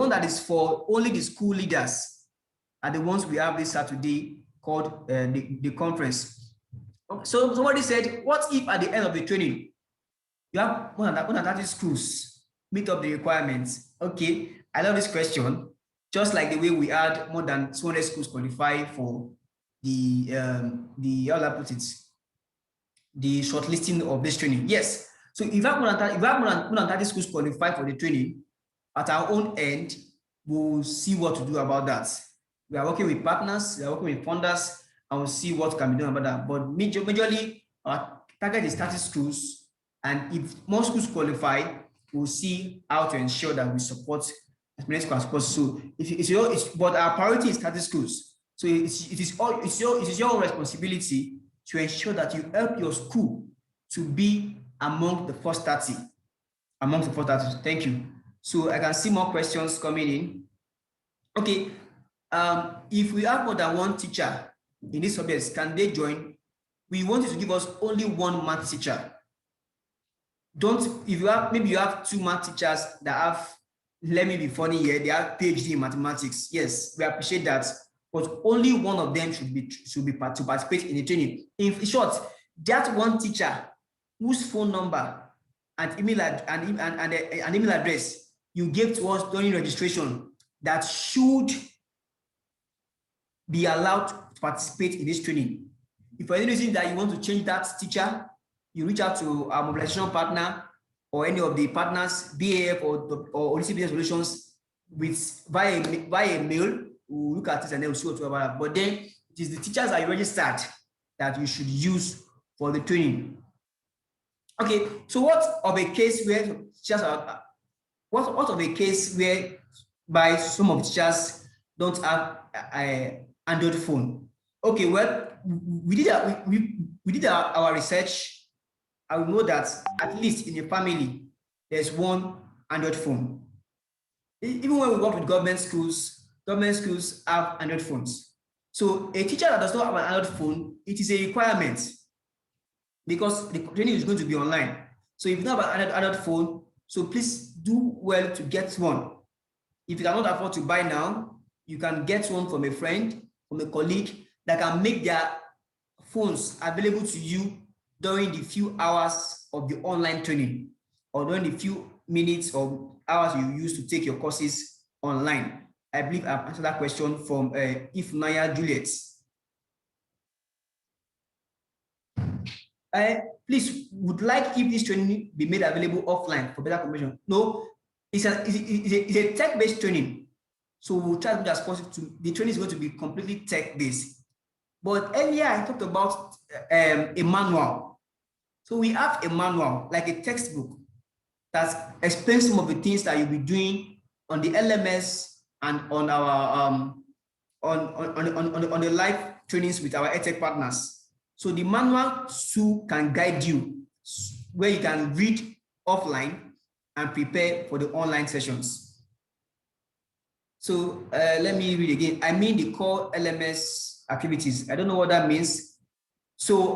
that is for only the school leaders are the ones we have this Saturday called the conference. So somebody said, what if at the end of the training, you have 130 schools meet up the requirements? Okay, I love this question. Just like the way we had more than 200 schools qualify for the how do I put it, the shortlisting of this training. Yes. So if you have more than 30 schools qualify for the training, at our own end, we'll see what to do about that. We are working with partners, we are working with funders, and we'll see what can be done about that. But majorly, our target is 30 schools, and if more schools qualify, we'll see how to ensure that we support as many schools as possible. So but our priority is 30 schools. So it is your responsibility to ensure that you help your school to be among the first 30. Among the first 30. Thank you. So I can see more questions coming in. Okay, if we have more than one teacher in this subject, can they join? We want you to give us only one math teacher. If you have, maybe you have two math teachers that have, let me be funny here, they have PhD in mathematics. Yes, we appreciate that, but only one of them should be to participate in the training. In short, that one teacher whose phone number and email address you gave to us during registration, that should be allowed to participate in this training. If for any reason that you want to change that teacher, you reach out to our mobilization partner or any of the partners, BAF or ODC Business Solutions, via mail. We'll look at this and then we'll see what to about. But then it is the teachers that you registered that you should use for the training. Okay, so what of a case where teachers are, what of a case where by some of the teachers don't have a Android phone? Okay, well, we did our research. I will know that at least in a family, there's one Android phone. Even when we work with government schools have Android phones. So a teacher that does not have an Android phone, it is a requirement because the training is going to be online. So if you don't have an Android phone, so please do well to get one. If you cannot afford to buy now, you can get one from a friend, from a colleague that can make their phones available to you during the few hours of the online training or during the few minutes or hours you use to take your courses online. I believe I've answered that question from Ifnaya Juliet. Please, would like if this training be made available offline for better information? No, it's a tech-based training. So we'll try as much as possible the training is going to be completely tech-based. But earlier I talked about a manual. So we have a manual, like a textbook, that explains some of the things that you'll be doing on the LMS and on our on the live trainings with our EdTech partners. So the manual too can guide you where you can read offline and prepare for the online sessions. So let me read again. I mean the core LMS activities. I don't know what that means. So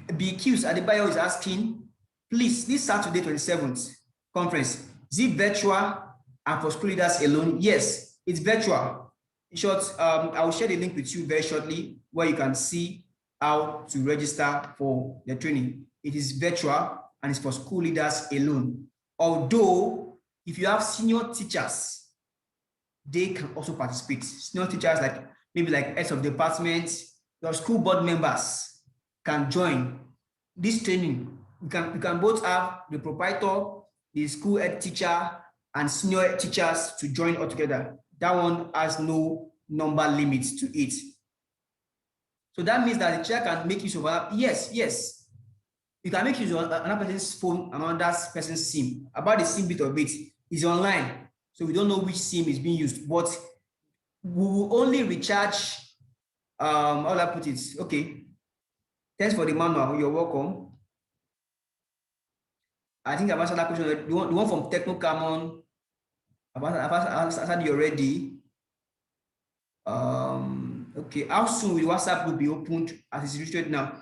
BQs Adebayo is asking, please, this Saturday 27th conference, is it virtual and for school leaders alone? Yes, it's virtual. In short, I will share the link with you very shortly where you can see how to register for the training. It is virtual and it's for school leaders alone. Although, if you have senior teachers, they can also participate. Senior teachers, like maybe like heads of departments, your school board members can join this training. We can both have the proprietor, the school head teacher, and senior teachers to join all together. That one has no number limits to it. So that means that the teacher can make use of that. Yes. You can make use of another person's phone, another person's SIM. About the SIM bit of it is online. So we don't know which SIM is being used, but we will only recharge, how do I put it? Okay. Thanks for the manual. You're welcome. I think I've answered that question. The one from Techno Common, I've answered you already. Okay, how soon will WhatsApp group be opened as it's registered now?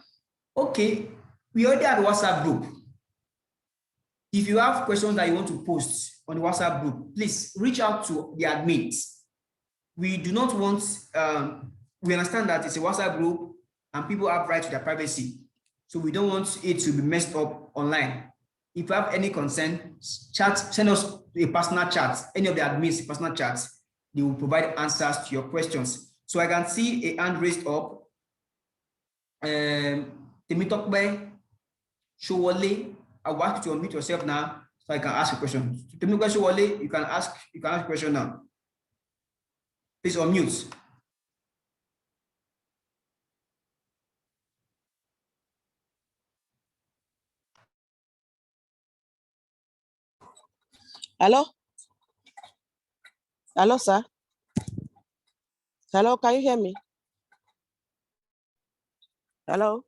Okay, we already have a WhatsApp group. If you have questions that you want to post on the WhatsApp group, please reach out to the admins. We do not want, we understand that it's a WhatsApp group and people have right to their privacy. So we don't want it to be messed up online. If you have any concern, send us a personal chat, any of the admins personal chats, they will provide answers to your questions. So I can see a hand raised up. Temitokbe Showale, I want you to unmute yourself now so I can ask a question. Temitokbe Showale, you can ask a question now. Please unmute. Hello? Hello, sir? Hello, can you hear me? Hello?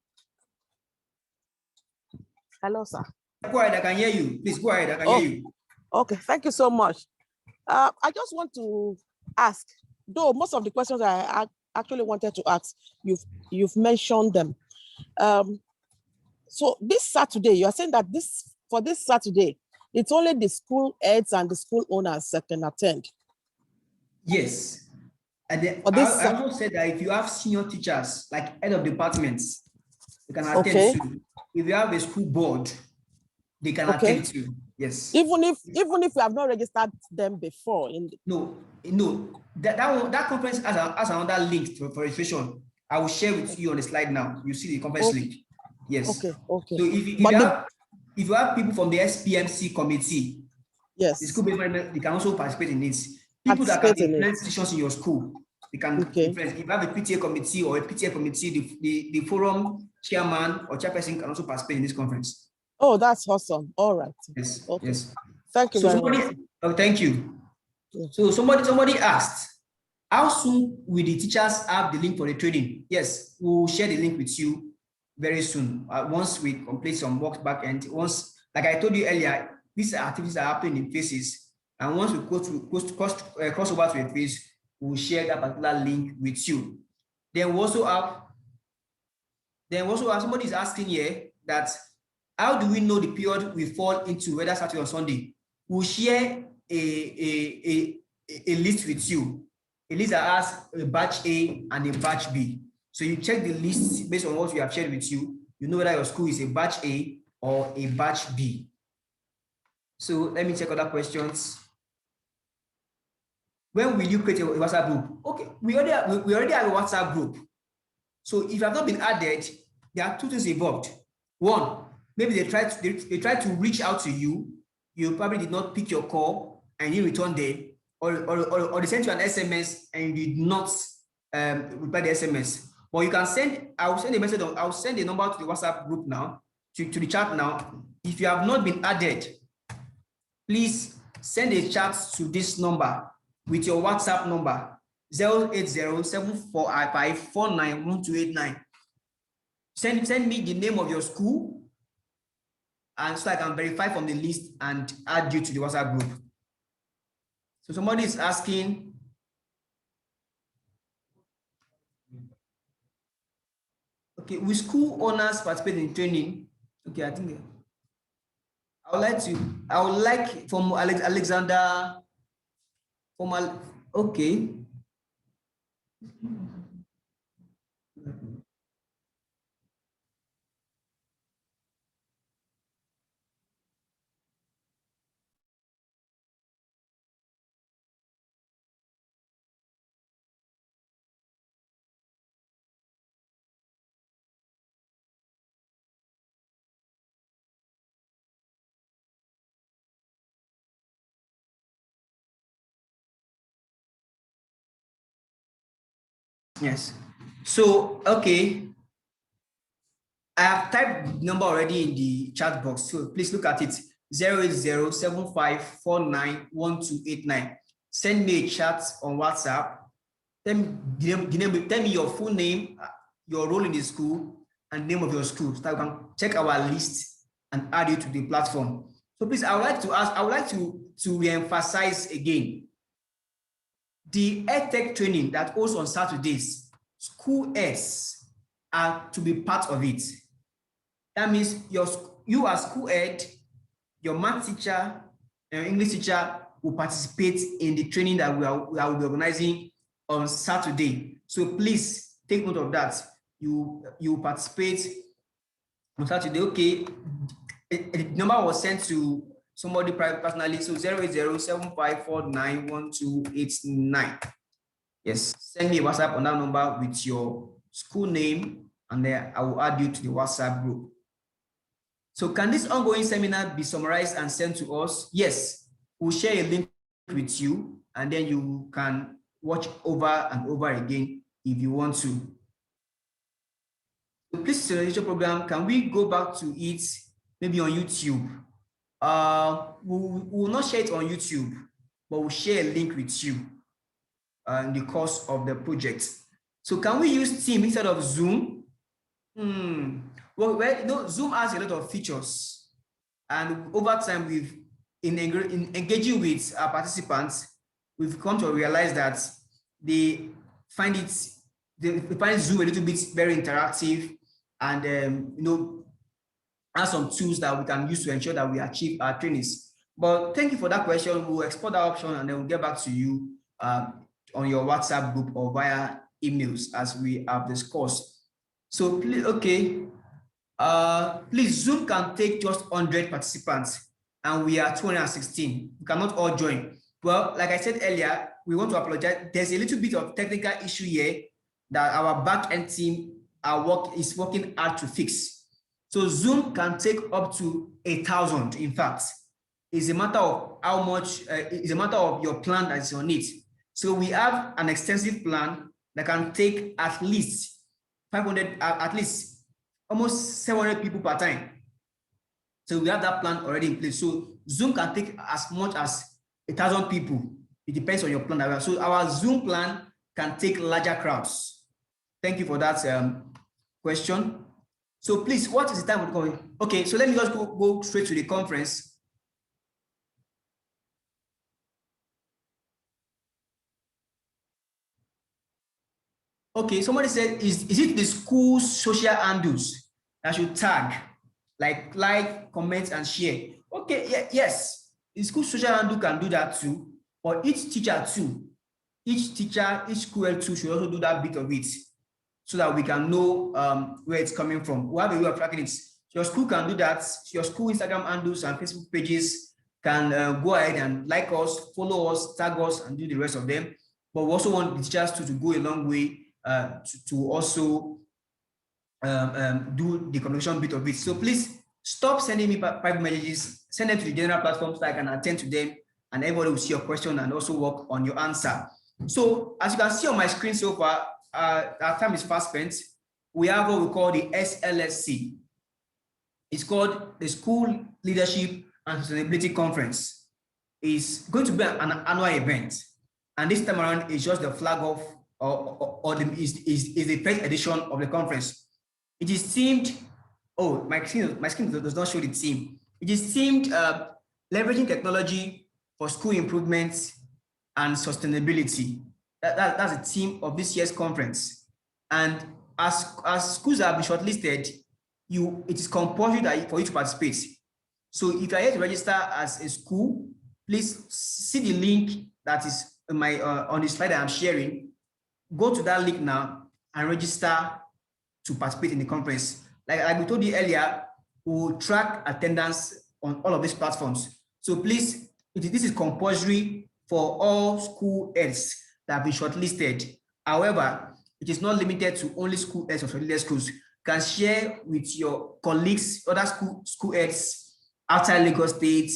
Hello, sir. Go ahead, I can hear you. Please go ahead, I can hear you. Okay, thank you so much. I just want to ask, though most of the questions I actually wanted to ask, you've mentioned them. So this Saturday, you are saying that for this Saturday, it's only the school heads and the school owners that can attend. Yes. And then I also said that if you have senior teachers, like head of departments, they can attend to. If you have a school board, they can attend to. Yes. Even if you have not registered them before. No. That conference has another link for registration. I will share with you on the slide now. You see the conference link. Yes. Okay. So if you have people from the SPMC committee, yes, the school-based management, they can also participate in it. People that can influence decisions in your school, they can influence. If you have a PTA committee or a PTA committee, the forum chairman or chairperson can also participate in this conference. Oh, that's awesome. All right. Yes. Okay. Yes. Thank you very much. Oh, thank you. Yeah. So somebody asked, how soon will the teachers have the link for the training? Yes, we'll share the link with you very soon. Once we complete some work back end, like I told you earlier, these activities are happening in phases. And once we go to cross over to a phase, we'll share that particular link with you. Then we also have somebody is asking here that how do we know the period we fall into, whether Saturday or Sunday? We'll share a list with you. A list that has a batch A and a batch B. So you check the list based on what we have shared with you. You know whether your school is a batch A or a batch B. So let me check other questions. When will you create a WhatsApp group? Okay, we already have a WhatsApp group. So if you have not been added, there are two things involved. One, maybe they try to reach out to you. You probably did not pick your call and you return there, or they sent you an SMS and you did not reply the SMS. But you can send. I'll send a message. I'll send a number to the WhatsApp group now, to the chat now. If you have not been added, please send a chat to this number with your WhatsApp number 0807455491289. Send me the name of your school, and so I can verify from the list and add you to the WhatsApp group. So somebody is asking, okay, will school owners participate in training? Okay, I think I would like from Alexander, okay. Yes. So, okay. I have typed the number already in the chat box. So please look at it. 08075491289. Send me a chat on WhatsApp. Tell me your full name, your role in the school, and name of your school, so that we can check our list and add you to the platform. So please, I would like to re-emphasize again. The EdTech training that goes on Saturdays, school heads are to be part of it. That means you as school head, your math teacher, English teacher will participate in the training that we will be organizing on Saturday. So please take note of that. You participate on Saturday. Okay, the number was sent to somebody personally. So 08075491289. Yes, send me a WhatsApp on that number with your school name, and then I will add you to the WhatsApp group. So can this ongoing seminar be summarized and sent to us? Yes, we'll share a link with you, and then you can watch over and over again if you want to. The Please Acceleration Program, can we go back to it maybe on YouTube? We will not share it on YouTube, but we'll share a link with you in the course of the project. So can we use Team instead of Zoom? Well, you know, Zoom has a lot of features, and over time, in engaging with our participants, we've come to realize that they find Zoom a little bit very interactive, and you know, have some tools that we can use to ensure that we achieve our trainings. But thank you for that question. We'll explore that option, and then we'll get back to you on your WhatsApp group or via emails as we have discussed. So please, okay. Please, Zoom can take just 100 participants, and we are 216. We cannot all join. Well, like I said earlier, we want to apologize. There's a little bit of technical issue here that our back-end team is working hard to fix. So Zoom can take up to 1,000. In fact, it's a matter of how much, it's a matter of your plan that is on it. So we have an extensive plan that can take at least 500, at least almost 700 people per time. So we have that plan already in place. So Zoom can take as much as 1,000 people. It depends on your plan. So our Zoom plan can take larger crowds. Thank you for that question. So please, what is the time of the conference? Okay, so let me just go straight to the conference. Okay, somebody said, is it the school's social handles that should tag, like, comment, and share? Okay, yeah, yes, the school social handle can do that too, but each teacher too, each school too should also do that bit of it, so that we can know where it's coming from. We have a way of tracking it. Your school can do that. Your school Instagram handles and Facebook pages can go ahead and like us, follow us, tag us, and do the rest of them. But we also want the teachers to go a long way to also do the communication bit of it. So please stop sending me private messages, send them to the general platform so I can attend to them, and everybody will see your question and also work on your answer. So as you can see on my screen so far, our time is fast spent. We have what we call the SLSC. It's called the School Leadership and Sustainability Conference. It's going to be an annual event, and this time around is just the flag off is the first edition of the conference. It is themed. Oh, my screen does not show the theme. It is themed leveraging technology for school improvements and sustainability. That's the theme of this year's conference. And as schools have been shortlisted, it is compulsory for you to participate. So if you are here to register as a school, please see the link that is on the slide that I'm sharing. Go to that link now and register to participate in the conference. Like we told you earlier, we'll track attendance on all of these platforms. So please, this is compulsory for all school heads that have been shortlisted. However, it is not limited to only school heads or shortlisted schools. You can share with your colleagues, other school heads outside Lagos State,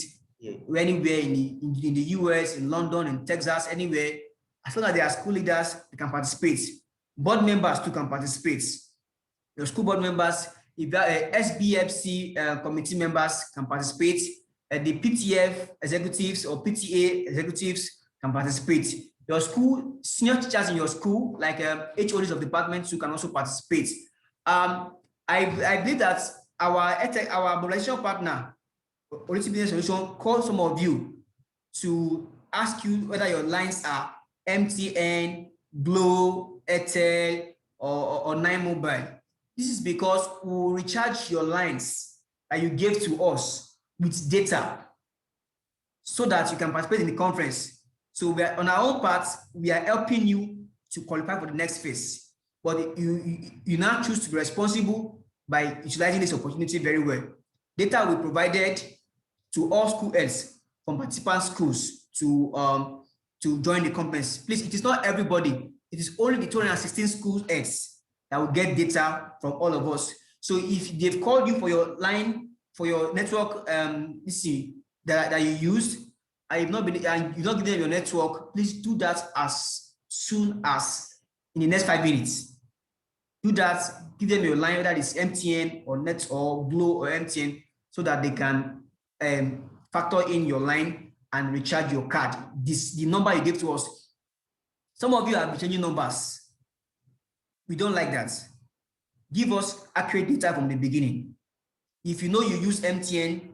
anywhere in the US, in London, in Texas, anywhere. As long as they are school leaders, they can participate. Board members too can participate. Your school board members, if you are SBFC committee members can participate. The PTF executives or PTA executives can participate. Your school, senior teachers in your school, like HODs of departments who can also participate. I believe that our mobilization partner, Holistic Business Solution, called some of you to ask you whether your lines are MTN, Glo, Airtel, or 9 Mobile. This is because we will recharge your lines that you gave to us with data so that you can participate in the conference. So we are on our own part, we are helping you to qualify for the next phase. But you now choose to be responsible by utilizing this opportunity very well. Data will be provided to all school heads from participant schools to join the conference. Please, it is not everybody. It is only the 216 school heads that will get data from all of us. So if they've called you for your line, for your network, that you used, and you've not given them your network, please do that as soon as in the next 5 minutes. Do that, give them your line, whether it's MTN or Net or Glo or MTN, so that they can factor in your line and recharge your card. The number you gave to us. Some of you have been changing numbers. We don't like that. Give us accurate data from the beginning. If you know you use MTN,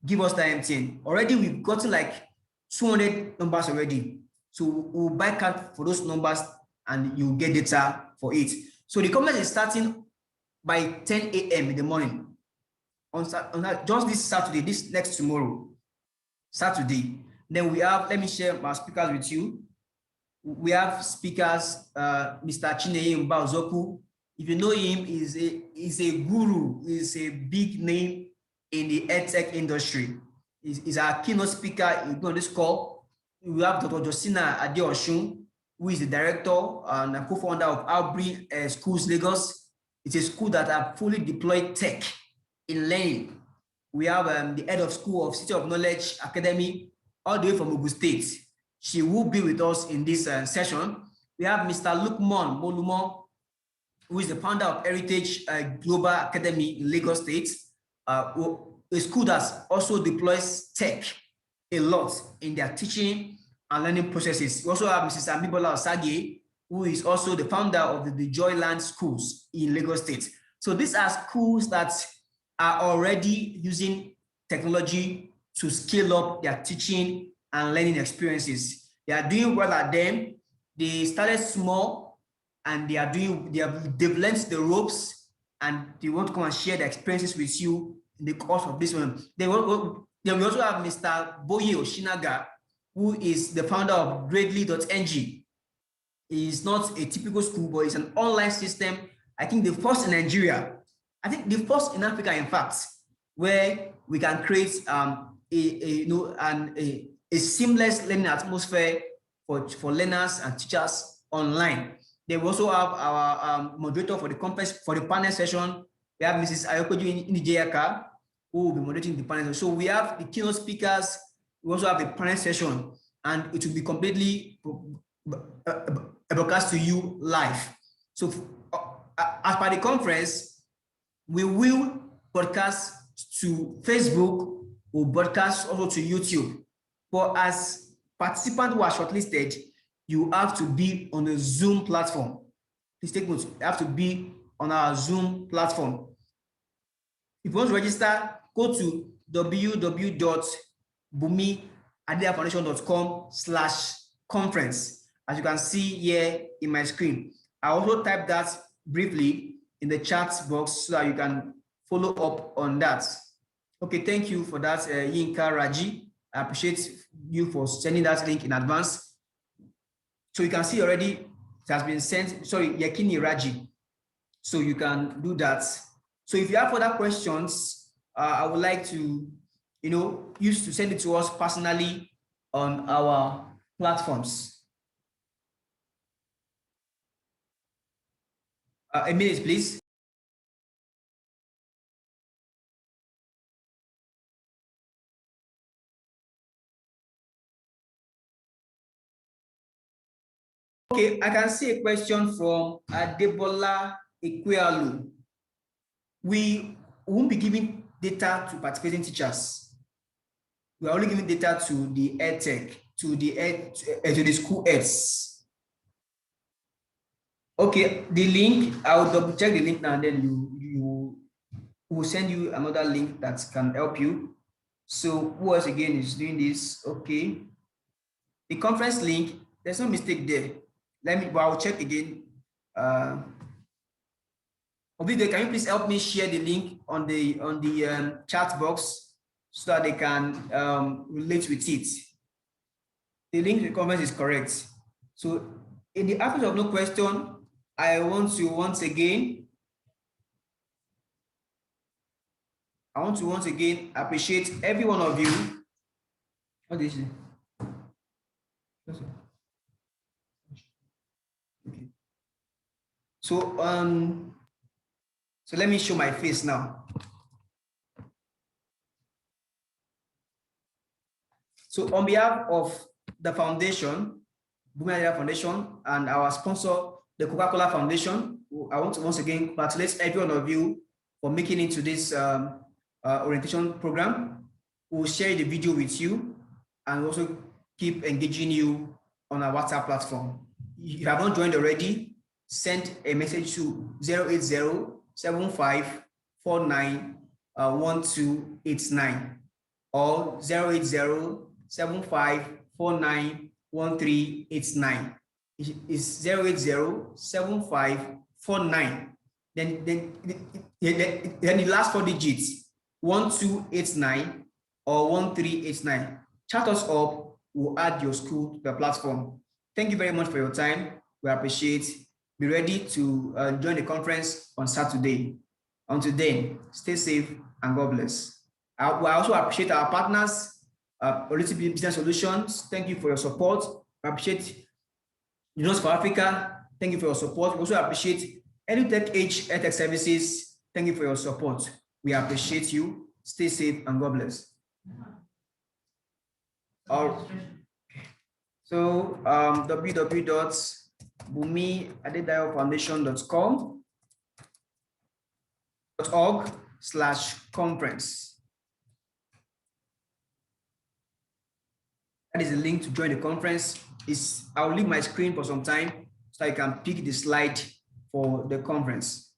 give us that MTN. Already we've gotten like 200 numbers already. So we'll buy card for those numbers and you'll get data for it. So the conference is starting by 10 a.m. in the morning. On just this Saturday, this next tomorrow, Saturday. Then we have, let me share my speakers with you. We have speakers, Mr. Chineye Mbazoku. If you know him, is a guru, is a big name in the edtech industry. He's our keynote speaker on this call. We have Dr. Josina Adeosun, who is the director and a co-founder of Albri Schools Lagos. It's a school that have fully deployed tech in learning. We have the head of school of City of Knowledge Academy, all the way from Ogun State. She will be with us in this session. We have Mr. Lukman Molumo, who is the founder of Heritage Global Academy in Lagos State, a school that also deploys tech a lot in their teaching and learning processes. We also have Mrs. Amibola Osage, who is also the founder of the Joyland Schools in Lagos State. So these are schools that are already using technology to scale up their teaching and learning experiences. They are doing well at them. They started small and they've learned the ropes and they want to come and share their experiences with you in the course of this one. Then we also have Mr. Boye Oshinaga, who is the founder of Gradely.ng. It's not a typical school, but it's an online system. I think the first in Nigeria. I think the first in Africa, in fact, where we can create a seamless learning atmosphere for learners and teachers online. Then we also have our moderator for the conference, for the panel session. We have Mrs. Ayokoju Inijeyaka, who will be moderating the panel. So we have the keynote speakers. We also have a panel session, and it will be completely broadcast to you live. So as per the conference, we will broadcast to Facebook or broadcast also to YouTube. But as participants who are shortlisted, you have to be on a Zoom platform. Please take note, you have to be on our Zoom platform. If you want to register, go to www.bumiadeafoundation.com/conference. As you can see here in my screen. I also typed that briefly in the chat box so that you can follow up on that. Okay, thank you for that, Yinka Raji. I appreciate you for sending that link in advance. So you can see already it has been sent, sorry, Yakini Raji. So you can do that. So if you have further questions, I would like to, use to send it to us personally on our platforms. A minute, please. Okay, I can see a question from Adebola Ikwealu. We won't be giving data to participating teachers. We are only giving data to the EdTech, to the school heads. Okay, the link, I will double check the link now, and then you will send you another link that can help you. So who else again is doing this? Okay. The conference link, there's no mistake there. But I'll check again. Ovidio, can you please help me share the link on the chat box so that they can relate with it. The link to the conference is correct. So in the absence of no question, I want to once again appreciate every one of you. What is it? Okay. So so let me show my face now. So on behalf of the foundation, Bhumira Foundation, and our sponsor, the Coca-Cola Foundation, I want to once again congratulate every one of you for making it to this orientation program. We'll share the video with you and also keep engaging you on our WhatsApp platform. If you have not joined already, send a message to 080-7549-1289 or 080-7549-1389. It's 080-7549. Then the last 4 digits, 1289 or 1389. Chat us up, we'll add your school to the platform. Thank you very much for your time. We appreciate. Be ready to join the conference on Saturday. Until then, stay safe and God bless. We also appreciate our partners, Holistic Business Solutions. Thank you for your support. We appreciate Unions for Africa. Thank you for your support. We also appreciate EduTech Age EdTech Services. Thank you for your support. We appreciate you. Stay safe and God bless. So www.bumiadedayofoundation.org/conference. That is the link to join the conference. I'll leave my screen for some time so I can pick the slide for the conference.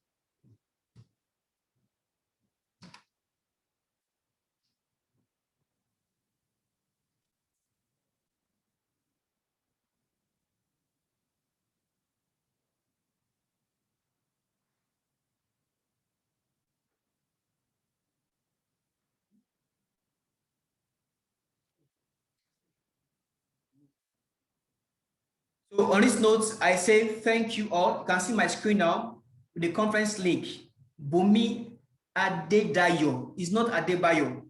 So on this note, I say thank you all. You can see my screen now with the conference link. Bumi Adedayo. It's not Adebayo.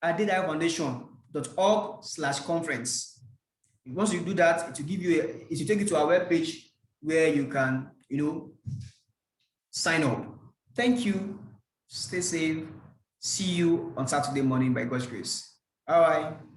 Adedayo Foundation.org/conference. Once you do that, it will give you it will take you to our webpage where you can, sign up. Thank you. Stay safe. See you on Saturday morning by God's grace. Bye-bye.